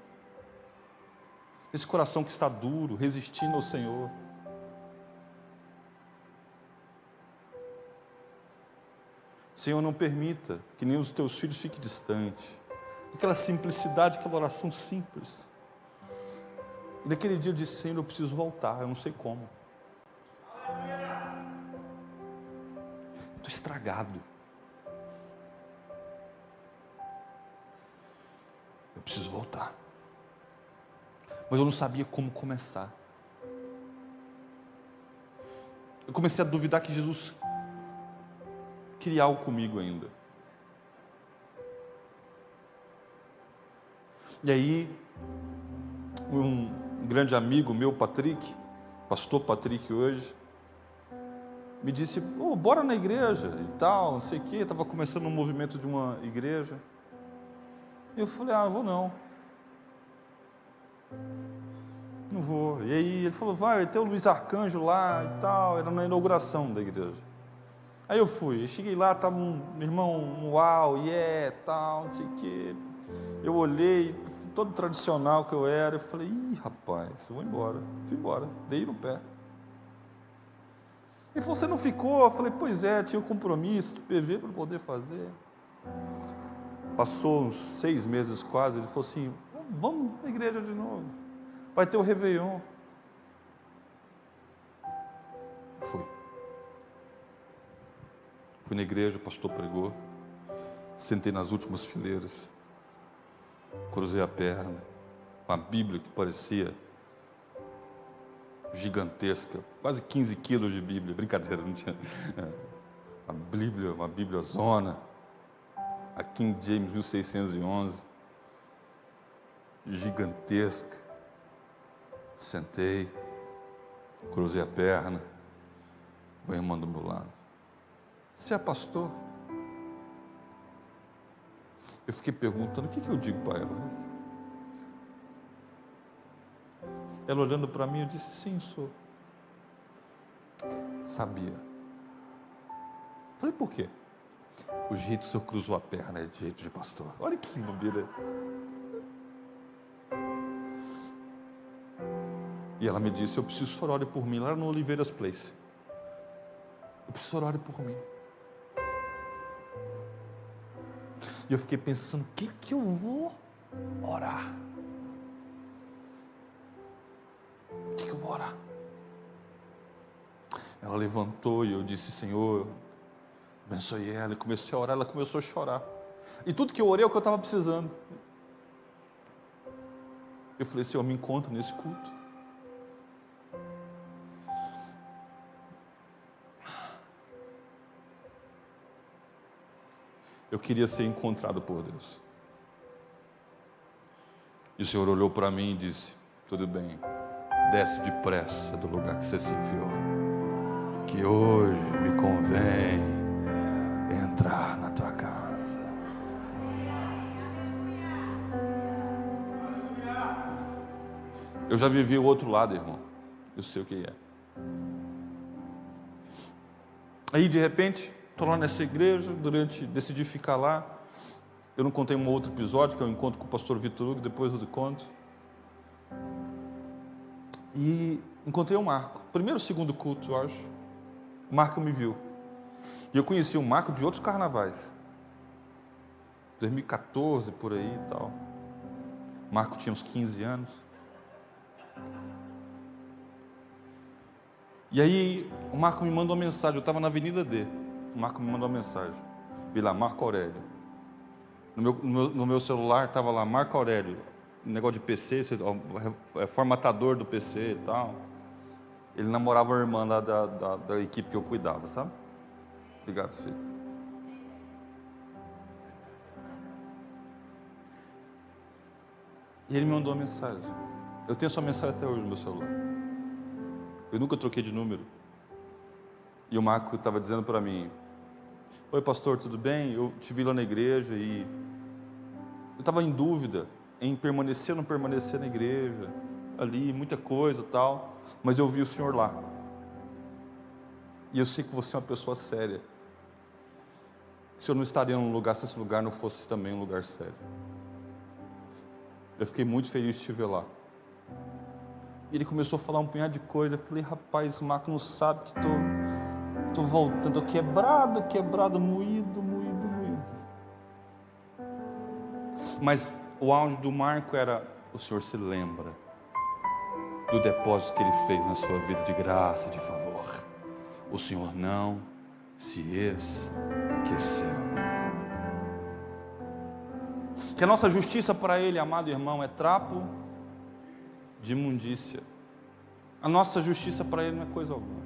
Esse coração que está duro, resistindo ao Senhor. Senhor, não permita que nem os teus filhos fiquem distantes. Aquela simplicidade, aquela oração simples. E naquele dia eu disse: Senhor, eu preciso voltar, eu não sei como. Estou estragado. Eu preciso voltar. Mas eu não sabia como começar. Eu comecei a duvidar que Jesus queria algo comigo ainda. E aí, um grande amigo meu, Patrick, pastor Patrick hoje, me disse: bora na igreja e tal, não sei o quê. Estava começando um movimento de uma igreja. E eu falei: não vou não. Não vou. E aí ele falou: vai ter o Luiz Arcanjo lá e tal. Era na inauguração da igreja. Aí eu fui. Eu cheguei lá, estava um irmão, uau, tal, não sei o quê. Eu olhei, todo tradicional que eu era, eu falei: ih, rapaz, eu vou embora. Fui embora, dei no pé. Ele falou: você não ficou? Eu falei: pois é, tinha um compromisso de PV para poder fazer. Passou uns 6 meses quase, ele falou assim, vamos na igreja de novo, vai ter o Réveillon. Fui na igreja, o pastor pregou, sentei nas últimas fileiras, cruzei a perna, uma Bíblia que parecia gigantesca, quase 15 quilos de Bíblia, brincadeira, não tinha, uma Bíblia zona, a King James 1611, gigantesca, sentei, cruzei a perna, o irmão do meu lado, você é pastor? Eu fiquei perguntando, o que eu digo para ela? Ela olhando para mim, eu disse, sim, sou. Sabia. Falei, por quê? O jeito que o senhor cruzou a perna é de jeito de pastor. Olha que bobeira. E ela me disse, eu preciso que o senhor ore por mim, lá no Oliveiras Place. Eu preciso que o senhor ore por mim. E eu fiquei pensando, o que eu vou orar? O que eu vou orar? Ela levantou e eu disse, Senhor, abençoe ela. E comecei a orar, ela começou a chorar. E tudo que eu orei é o que eu estava precisando. Eu falei, Senhor, me encontra nesse culto. Eu queria ser encontrado por Deus. E o Senhor olhou para mim e disse, tudo bem, desce depressa do lugar que você se enfiou, que hoje me convém entrar na tua casa. Eu já vivi o outro lado, irmão. Eu sei o que é. Aí, de repente, estou lá nessa igreja, decidi ficar lá. Eu não contei um outro episódio, que é o encontro com o pastor Vitor Hugo, depois eu conto. E encontrei o Marco. Primeiro ou segundo culto, eu acho. O Marco me viu. E eu conheci o Marco de outros carnavais. 2014, por aí e tal. O Marco tinha uns 15 anos. E aí, o Marco me mandou uma mensagem. Eu estava na Avenida D. O Marco me mandou uma mensagem. Vi lá, Marco Aurélio. No meu celular estava lá, Marco Aurélio. Negócio de PC, formatador do PC e tal. Ele namorava a irmã lá da equipe que eu cuidava, sabe? Obrigado, filho. E ele me mandou uma mensagem. Eu tenho sua mensagem até hoje no meu celular. Eu nunca troquei de número. E o Marco estava dizendo para mim, oi pastor, tudo bem? Eu te vi lá na igreja e eu estava em dúvida em permanecer ou não permanecer na igreja, ali, muita coisa e tal, mas eu vi o senhor lá. E eu sei que você é uma pessoa séria. O senhor não estaria num lugar se esse lugar não fosse também um lugar sério. Eu fiquei muito feliz de te ver lá. E ele começou a falar um punhado de coisa. Eu falei, rapaz, o Marco não sabe que estou voltando, estou quebrado, moído. Mas o auge do Marco era, o senhor se lembra do depósito que ele fez na sua vida de graça, de favor. O senhor não se esqueceu. Que a nossa justiça para ele, amado irmão, é trapo de imundícia. A nossa justiça para ele não é coisa alguma.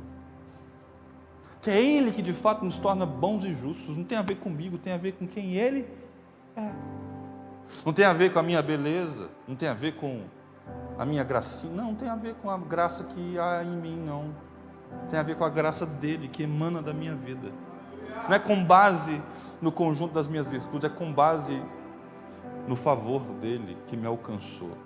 Que é ele que de fato nos torna bons e justos. Não tem a ver comigo, tem a ver com quem ele é. Não tem a ver com a minha beleza, não tem a ver com a minha gracinha, não tem a ver com a graça que há em mim, não. Tem a ver com a graça dele que emana da minha vida. Não é com base no conjunto das minhas virtudes, é com base no favor dele que me alcançou.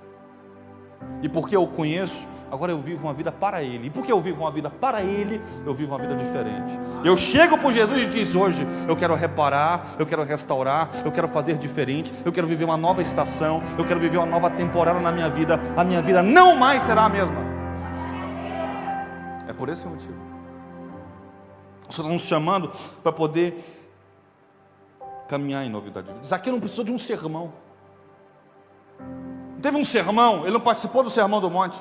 E porque eu o conheço, agora eu vivo uma vida para ele. E porque eu vivo uma vida para ele, eu vivo uma vida diferente. Eu chego para Jesus e diz hoje, eu quero reparar, eu quero restaurar, eu quero fazer diferente, eu quero viver uma nova estação, eu quero viver uma nova temporada na minha vida. A minha vida não mais será a mesma. É por esse motivo. Nós estamos nos chamando para poder caminhar em novidade de vida. Zaqueu não precisou de um sermão. Não teve um sermão, ele não participou do sermão do monte.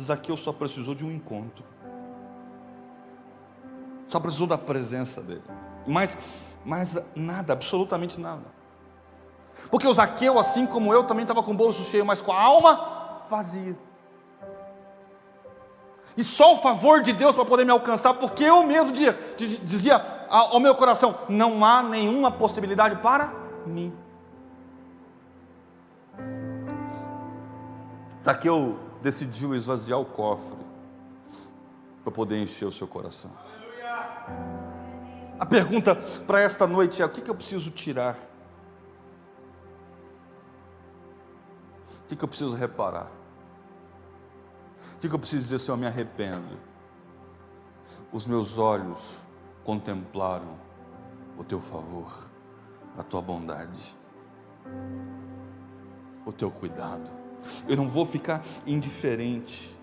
Zaqueu só precisou de um encontro. Só precisou da presença dele. Mas nada, absolutamente nada. Porque o Zaqueu, assim como eu, também estava com o bolso cheio, mas com a alma vazia. E só o favor de Deus para poder me alcançar, porque eu mesmo dizia ao meu coração: não há nenhuma possibilidade para mim. Zaqueu decidiu esvaziar o cofre para poder encher o seu coração. A pergunta para esta noite é: o que eu preciso tirar? O que eu preciso reparar? O que eu preciso dizer, Senhor? Eu me arrependo. Os meus olhos contemplaram o teu favor, a tua bondade, o teu cuidado. Eu não vou ficar indiferente,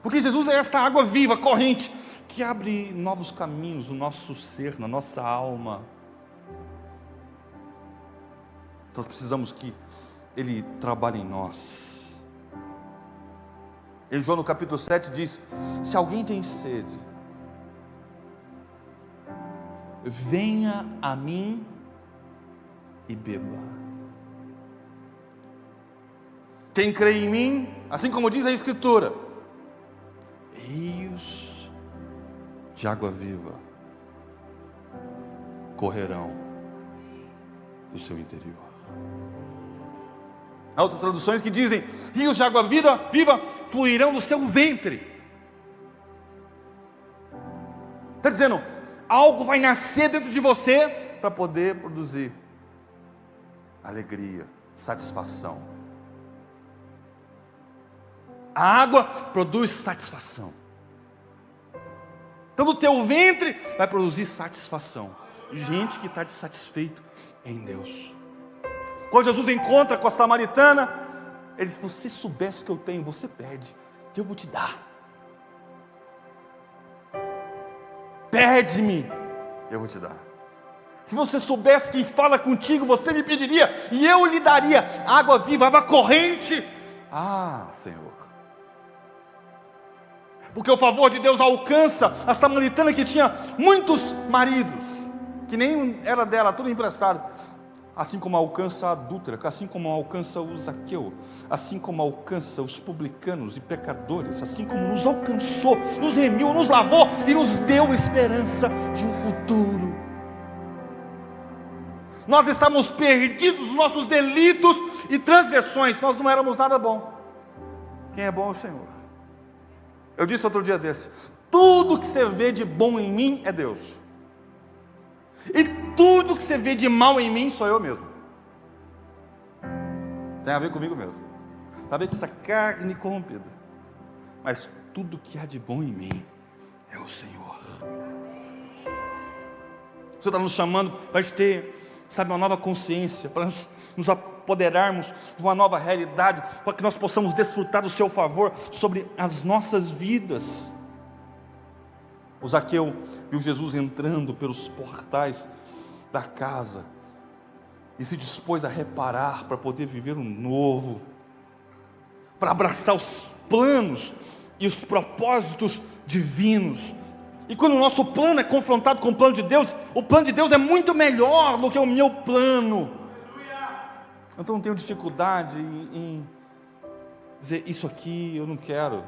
porque Jesus é esta água viva, corrente, que abre novos caminhos no nosso ser, na nossa alma. Nós precisamos que Ele trabalhe em nós. Em João no capítulo 7 diz: se alguém tem sede, venha a mim e beba. Quem crê em mim, assim como diz a Escritura, rios de água viva correrão do seu interior. Há outras traduções que dizem: rios de água viva fluirão do seu ventre. Está dizendo, algo vai nascer dentro de você para poder produzir alegria, satisfação. A água produz satisfação. Então do teu ventre vai produzir satisfação. Gente que está satisfeito em Deus. Quando Jesus encontra com a samaritana, ele diz: se você soubesse o que eu tenho, você pede, que eu vou te dar. Pede-me, eu vou te dar. Se você soubesse quem fala contigo, você me pediria, e eu lhe daria água viva, água corrente. Ah, Senhor. Porque o favor de Deus alcança a samaritana, que tinha muitos maridos, que nem era dela, tudo emprestado. Assim como alcança a adúltera, assim como alcança o Zaqueu, assim como alcança os publicanos e pecadores, assim como nos alcançou, nos remiu, nos lavou e nos deu esperança de um futuro. Nós estávamos perdidos nos nossos delitos e transgressões, nós não éramos nada bom. Quem é bom é o Senhor. Eu disse outro dia desse: tudo que você vê de bom em mim é Deus. E tudo que você vê de mal em mim sou eu mesmo. Tem a ver comigo mesmo. Tem a ver com essa carne corrompida. Mas tudo que há de bom em mim é o Senhor. O Senhor está nos chamando para a gente ter, uma nova consciência, para nos apoderarmos de uma nova realidade, para que nós possamos desfrutar do seu favor sobre as nossas vidas. O Zaqueu viu Jesus entrando pelos portais da casa e se dispôs a reparar para poder viver um novo, para abraçar os planos e os propósitos divinos. E quando o nosso plano é confrontado com o plano de Deus, o plano de Deus é muito melhor do que o meu plano. Então não tenho dificuldade em dizer: isso aqui eu não quero,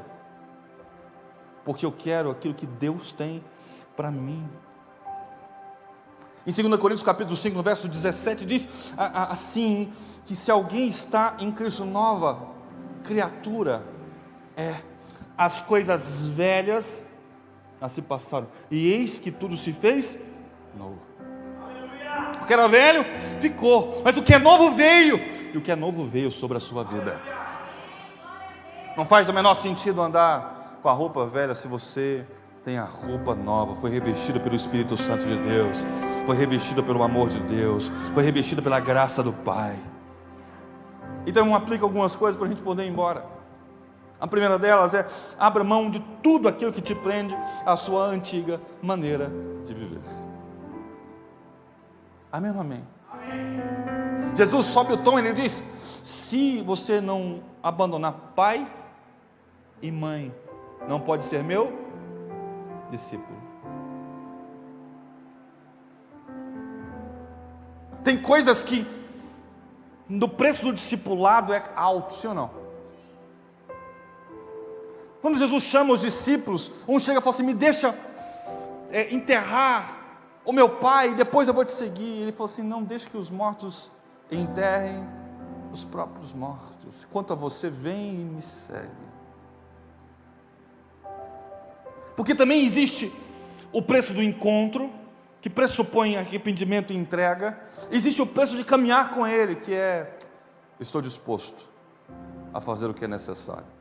porque eu quero aquilo que Deus tem para mim. Em 2 Coríntios capítulo 5, no verso 17, diz assim, que se alguém está em Cristo, nova criatura é. As coisas velhas já se passaram, e eis que tudo se fez novo. O que era velho ficou, mas o que é novo veio, e o que é novo veio sobre a sua vida. Não faz o menor sentido andar com a roupa velha se você tem a roupa nova, foi revestida pelo Espírito Santo de Deus, foi revestida pelo amor de Deus, foi revestida pela graça do Pai. Então aplica algumas coisas para a gente poder ir embora. A primeira delas é: abra mão de tudo aquilo que te prende à sua antiga maneira de viver. Amém ou amém? Jesus sobe o tom, ele diz: se você não abandonar pai e mãe, não pode ser meu discípulo. Tem coisas que no preço do discipulado é alto, sim ou não? Quando Jesus chama os discípulos, um chega e fala assim: me deixa enterrar o meu pai, e depois eu vou te seguir. Ele falou assim: não deixe que os mortos enterrem os próprios mortos. Quanto a você, vem e me segue. Porque também existe o preço do encontro, que pressupõe arrependimento e entrega. Existe o preço de caminhar com Ele, que é: estou disposto a fazer o que é necessário.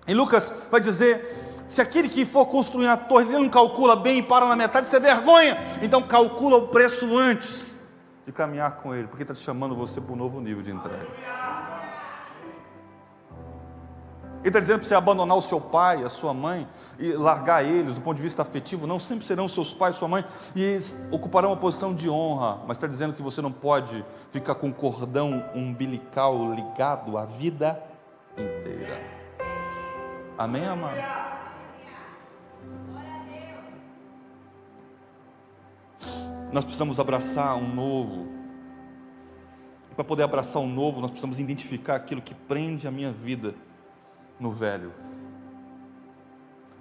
Em Lucas vai dizer: se aquele que for construir uma torre, ele não calcula bem e para na metade, isso é vergonha. Então calcula o preço antes de caminhar com Ele, porque está te chamando você para um novo nível de entrega. Ele está dizendo para você abandonar o seu pai, a sua mãe, e largar eles do ponto de vista afetivo. Não sempre serão seus pais, sua mãe, e eles ocuparão uma posição de honra, mas está dizendo que você não pode ficar com um cordão umbilical ligado a vida inteira. Amém, amado? Nós precisamos abraçar um novo. E para poder abraçar um novo, nós precisamos identificar aquilo que prende a minha vida no velho,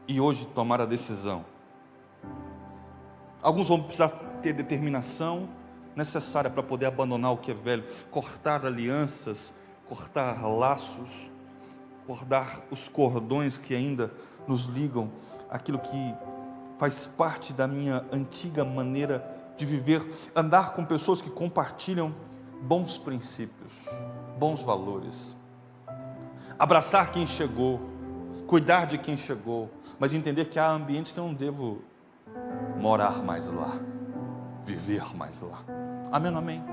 e hoje tomar a decisão. Alguns vão precisar ter determinação necessária para poder abandonar o que é velho, cortar alianças, cortar laços, cortar os cordões que ainda nos ligam, aquilo que faz parte da minha antiga maneira de viver, andar com pessoas que compartilham bons princípios, bons valores. Abraçar quem chegou, cuidar de quem chegou, mas entender que há ambientes que eu não devo morar mais lá, viver mais lá. Amém ou amém?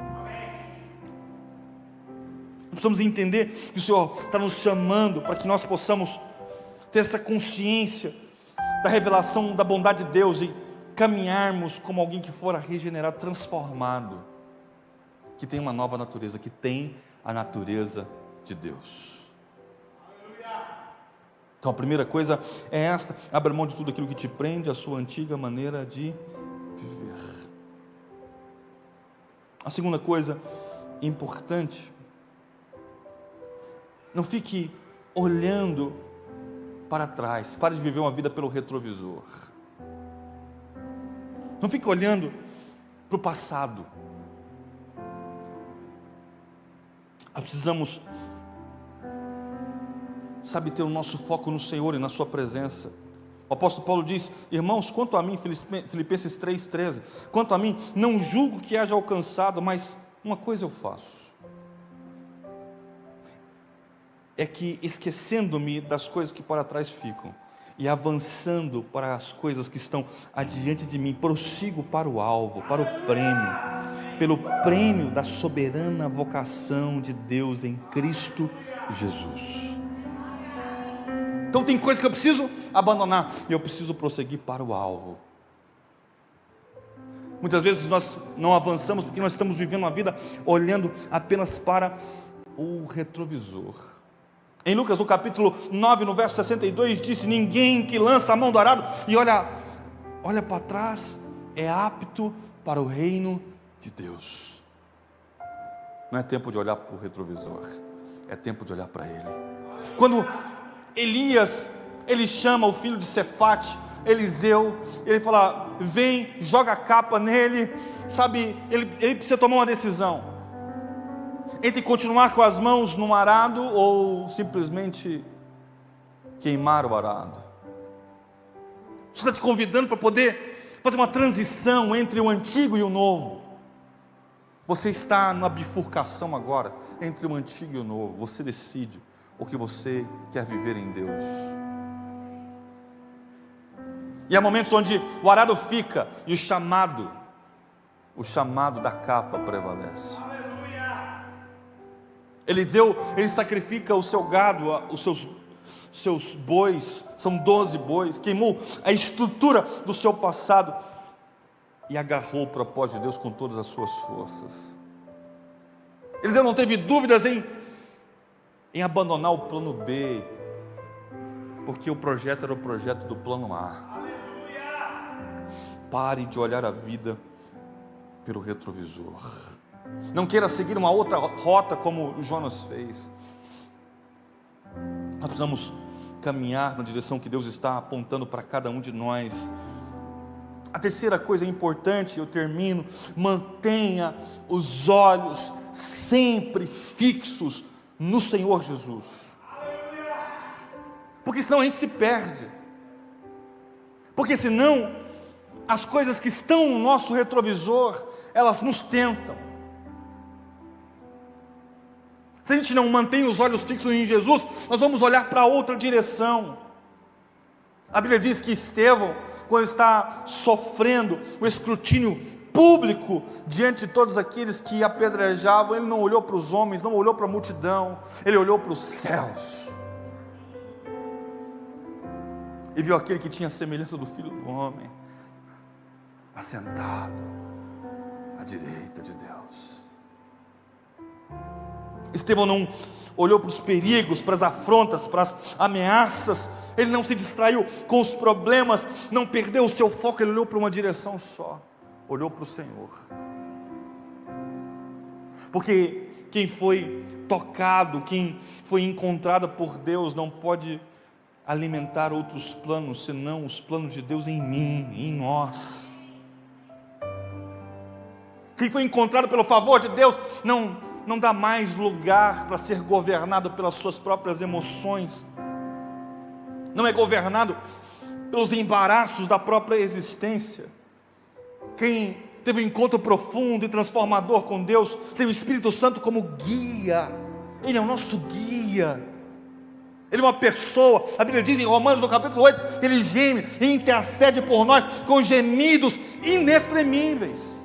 Precisamos entender que o Senhor está nos chamando para que nós possamos ter essa consciência da revelação da bondade de Deus e caminharmos como alguém que fora regenerado, transformado, que tem uma nova natureza, que tem a natureza de Deus. Então a primeira coisa é esta: abra mão de tudo aquilo que te prende à sua antiga maneira de viver. A segunda coisa importante: não fique olhando para trás, pare de viver uma vida pelo retrovisor. Não fique olhando para o passado. Nós precisamos, ter o nosso foco no Senhor e na sua presença. O apóstolo Paulo diz: irmãos, quanto a mim, Filipenses 3,13, quanto a mim, não julgo que haja alcançado, mas uma coisa eu faço, é que, esquecendo-me das coisas que para trás ficam e avançando para as coisas que estão adiante de mim, prossigo para o alvo, para o prêmio, pelo prêmio da soberana vocação de Deus em Cristo Jesus. Então tem coisas que eu preciso abandonar e eu preciso prosseguir para o alvo. Muitas vezes nós não avançamos porque nós estamos vivendo uma vida olhando apenas para o retrovisor. Em Lucas, no capítulo 9, no verso 62, disse: ninguém que lança a mão do arado e olha para trás é apto para o reino de Deus. Não é tempo de olhar para o retrovisor, é tempo de olhar para Ele. Quando Elias, ele chama o filho de Cefate, Eliseu, ele fala: vem, joga a capa nele, ele precisa tomar uma decisão, entre continuar com as mãos no arado, ou simplesmente queimar o arado. Você está te convidando para poder fazer uma transição entre o antigo e o novo. Você está numa bifurcação agora, entre o antigo e o novo. Você decide o que você quer viver em Deus. E há momentos onde o arado fica e o chamado da capa prevalece. Eliseu, ele sacrifica o seu gado, os seus seus bois, são 12 bois, queimou a estrutura do seu passado e agarrou o propósito de Deus com todas as suas forças. Eliseu não teve dúvidas em abandonar o plano B, porque o projeto era o projeto do plano A. Pare de olhar a vida pelo retrovisor. Não queira seguir uma outra rota como Jonas fez. Nós precisamos caminhar na direção que Deus está apontando para cada um de nós. A terceira coisa importante, eu termino: mantenha os olhos sempre fixos no Senhor Jesus. Porque senão a gente se perde. Porque senão as coisas que estão no nosso retrovisor, elas nos tentam. Se a gente não mantém os olhos fixos em Jesus, nós vamos olhar para outra direção. A Bíblia diz que Estevão, quando está sofrendo o escrutínio público diante de todos aqueles que apedrejavam, ele não olhou para os homens, não olhou para a multidão, ele olhou para os céus e viu aquele que tinha a semelhança do Filho do Homem assentado à direita de Deus. Estevão não olhou para os perigos, para as afrontas, para as ameaças, ele não se distraiu com os problemas, não perdeu o seu foco, ele olhou para uma direção só, olhou para o Senhor. Porque quem foi tocado, quem foi encontrado por Deus, não pode alimentar outros planos, senão os planos de Deus em mim, em nós. Quem foi encontrado pelo favor de Deus, não dá mais lugar para ser governado pelas suas próprias emoções, não é governado pelos embaraços da própria existência. Quem teve um encontro profundo e transformador com Deus, tem o Espírito Santo como guia, Ele é o nosso guia, Ele é uma pessoa. A Bíblia diz em Romanos no capítulo 8, que Ele geme e intercede por nós com gemidos inexprimíveis.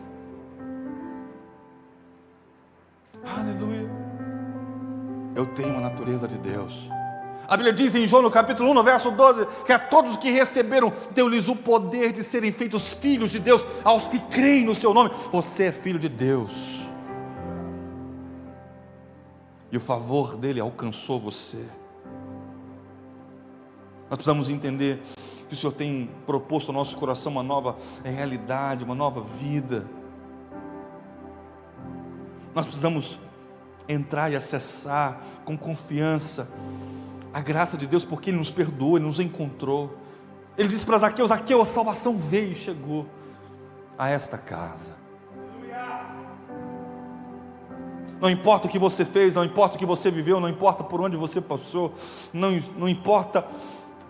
Aleluia. Eu tenho a natureza de Deus. A Bíblia diz em João no capítulo 1, no verso 12, que a todos os que receberam, deu-lhes o poder de serem feitos filhos de Deus, aos que creem no seu nome. Você é filho de Deus, e o favor dele alcançou você. Nós precisamos entender que o Senhor tem proposto ao nosso coração uma nova realidade, uma nova vida. Nós precisamos entrar e acessar com confiança a graça de Deus, porque Ele nos perdoou, Ele nos encontrou. Ele disse para Zaqueu: Zaqueu, a salvação veio e chegou a esta casa. Não importa o que você fez, não importa o que você viveu, não importa por onde você passou, não importa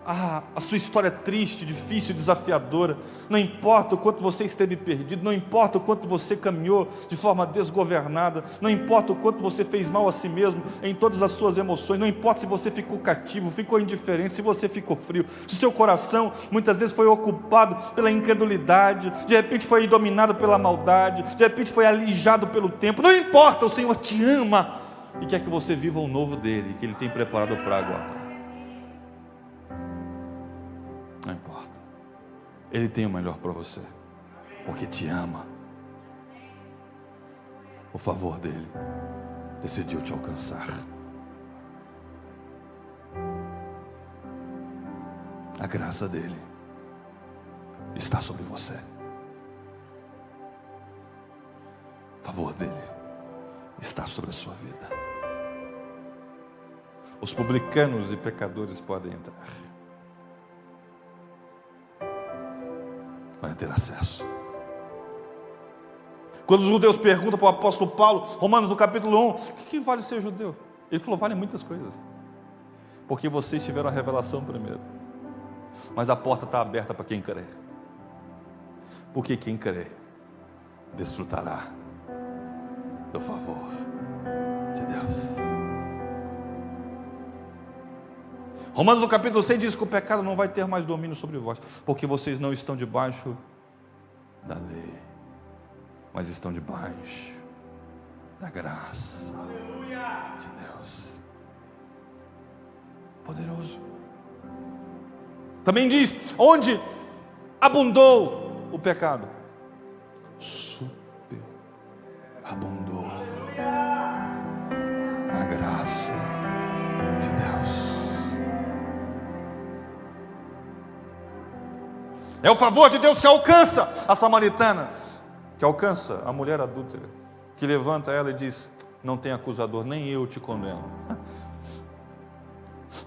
a sua história triste, difícil, desafiadora, não importa o quanto você esteve perdido, não importa o quanto você caminhou de forma desgovernada, não importa o quanto você fez mal a si mesmo em todas as suas emoções, não importa se você ficou cativo, ficou indiferente, se você ficou frio, se seu coração muitas vezes foi ocupado pela incredulidade, de repente foi dominado pela maldade, de repente foi alijado pelo tempo, não importa, o Senhor te ama e quer que você viva o novo dele, que Ele tem preparado para agora. Não importa, Ele tem o melhor para você, porque te ama. O favor dele decidiu te alcançar. A graça dele está sobre você. O favor dele está sobre a sua vida. Os publicanos e pecadores podem entrar, vai ter acesso. Quando os judeus perguntam para o apóstolo Paulo, Romanos no capítulo 1, o que vale ser judeu? Ele falou: vale muitas coisas, porque vocês tiveram a revelação primeiro, mas a porta está aberta para quem crê, porque quem crê desfrutará do favor de Deus. Romanos no capítulo 6 diz que o pecado não vai ter mais domínio sobre vós, porque vocês não estão debaixo da lei, mas estão debaixo da graça de Deus. Poderoso. Também diz, onde abundou o pecado, superabundou a graça de Deus. É o favor de Deus que alcança a samaritana, que alcança a mulher adúltera, que levanta ela e diz: não tem acusador, nem eu te condeno.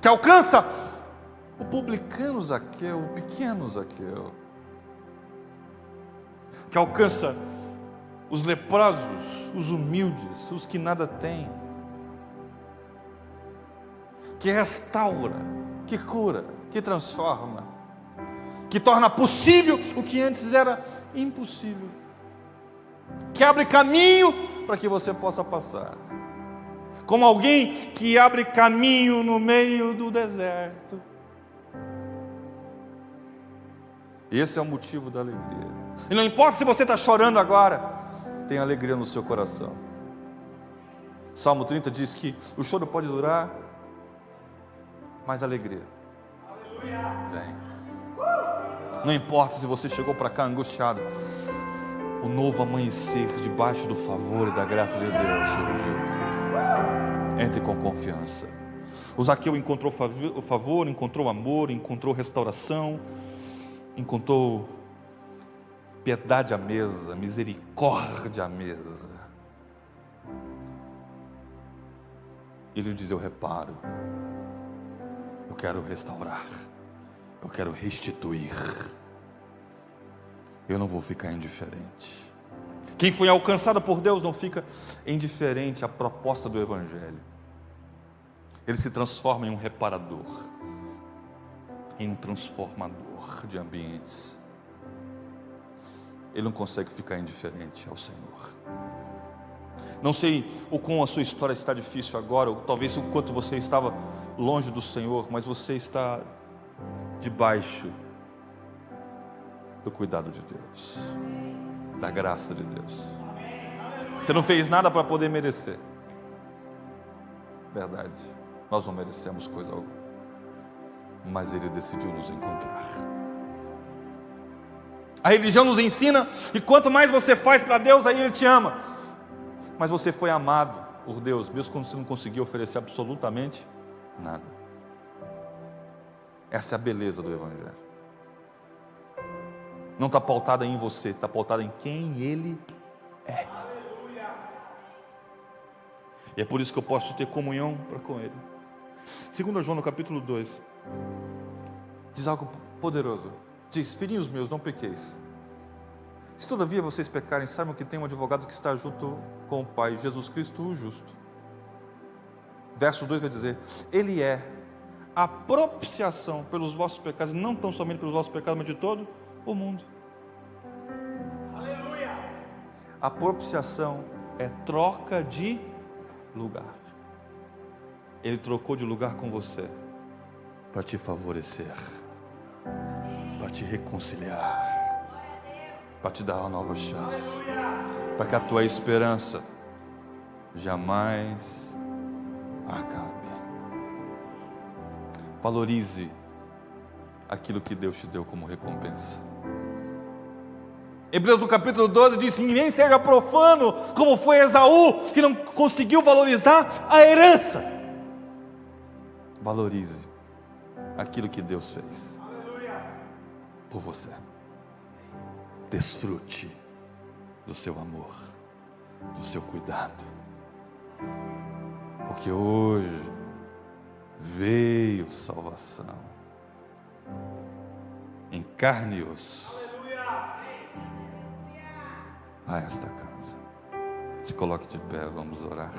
Que alcança o publicano Zaqueu, o pequeno Zaqueu, que alcança os leprosos, os humildes, os que nada têm, que restaura, que cura, que transforma, que torna possível o que antes era impossível, que abre caminho para que você possa passar, como alguém que abre caminho no meio do deserto. Esse é o motivo da alegria. E não importa se você está chorando agora, tem alegria no seu coração. Salmo 30 diz que o choro pode durar, mas a alegria vem. Não importa se você chegou para cá angustiado, o novo amanhecer debaixo do favor e da graça de Deus surgiu. Entre com confiança. O Zaqueu encontrou o favor, encontrou amor, encontrou restauração, encontrou piedade à mesa, misericórdia à mesa. Ele diz: eu reparo, eu quero restaurar, eu quero restituir, eu não vou ficar indiferente. Quem foi alcançado por Deus não fica indiferente à proposta do Evangelho. Ele se transforma em um reparador, em um transformador de ambientes. Ele não consegue ficar indiferente ao Senhor. Não sei o quão a sua história está difícil agora, ou talvez o quanto você estava longe do Senhor, mas você está debaixo do cuidado de Deus, da graça de Deus. Você não fez nada para poder merecer. Verdade, nós não merecemos coisa alguma, mas Ele decidiu nos encontrar. A religião nos ensina, e quanto mais você faz para Deus, aí Ele te ama. Mas você foi amado por Deus, mesmo quando você não conseguiu oferecer absolutamente nada. Essa é a beleza do Evangelho. Não está pautada em você, está pautada em quem Ele é. E é por isso que eu posso ter comunhão para com Ele. 2 João no capítulo 2 diz algo poderoso. Diz: filhinhos meus, não pequeis. Se todavia vocês pecarem, saibam que tem um advogado que está junto com o Pai, Jesus Cristo o justo. Verso 2 vai dizer: Ele é a propiciação pelos vossos pecados, e não tão somente pelos vossos pecados, mas de todo o mundo. Aleluia! A propiciação é troca de lugar. Ele trocou de lugar com você para te favorecer, para te reconciliar, para te dar uma nova chance, para que a tua esperança jamais acabe. Valorize aquilo que Deus te deu como recompensa. Hebreus no capítulo 12 diz: nem seja profano como foi Esaú, que não conseguiu valorizar a herança. Valorize aquilo que Deus fez por você. Desfrute do seu amor, do seu cuidado, porque hoje veio salvação em carne e osso a esta casa. Se coloque de pé, vamos orar.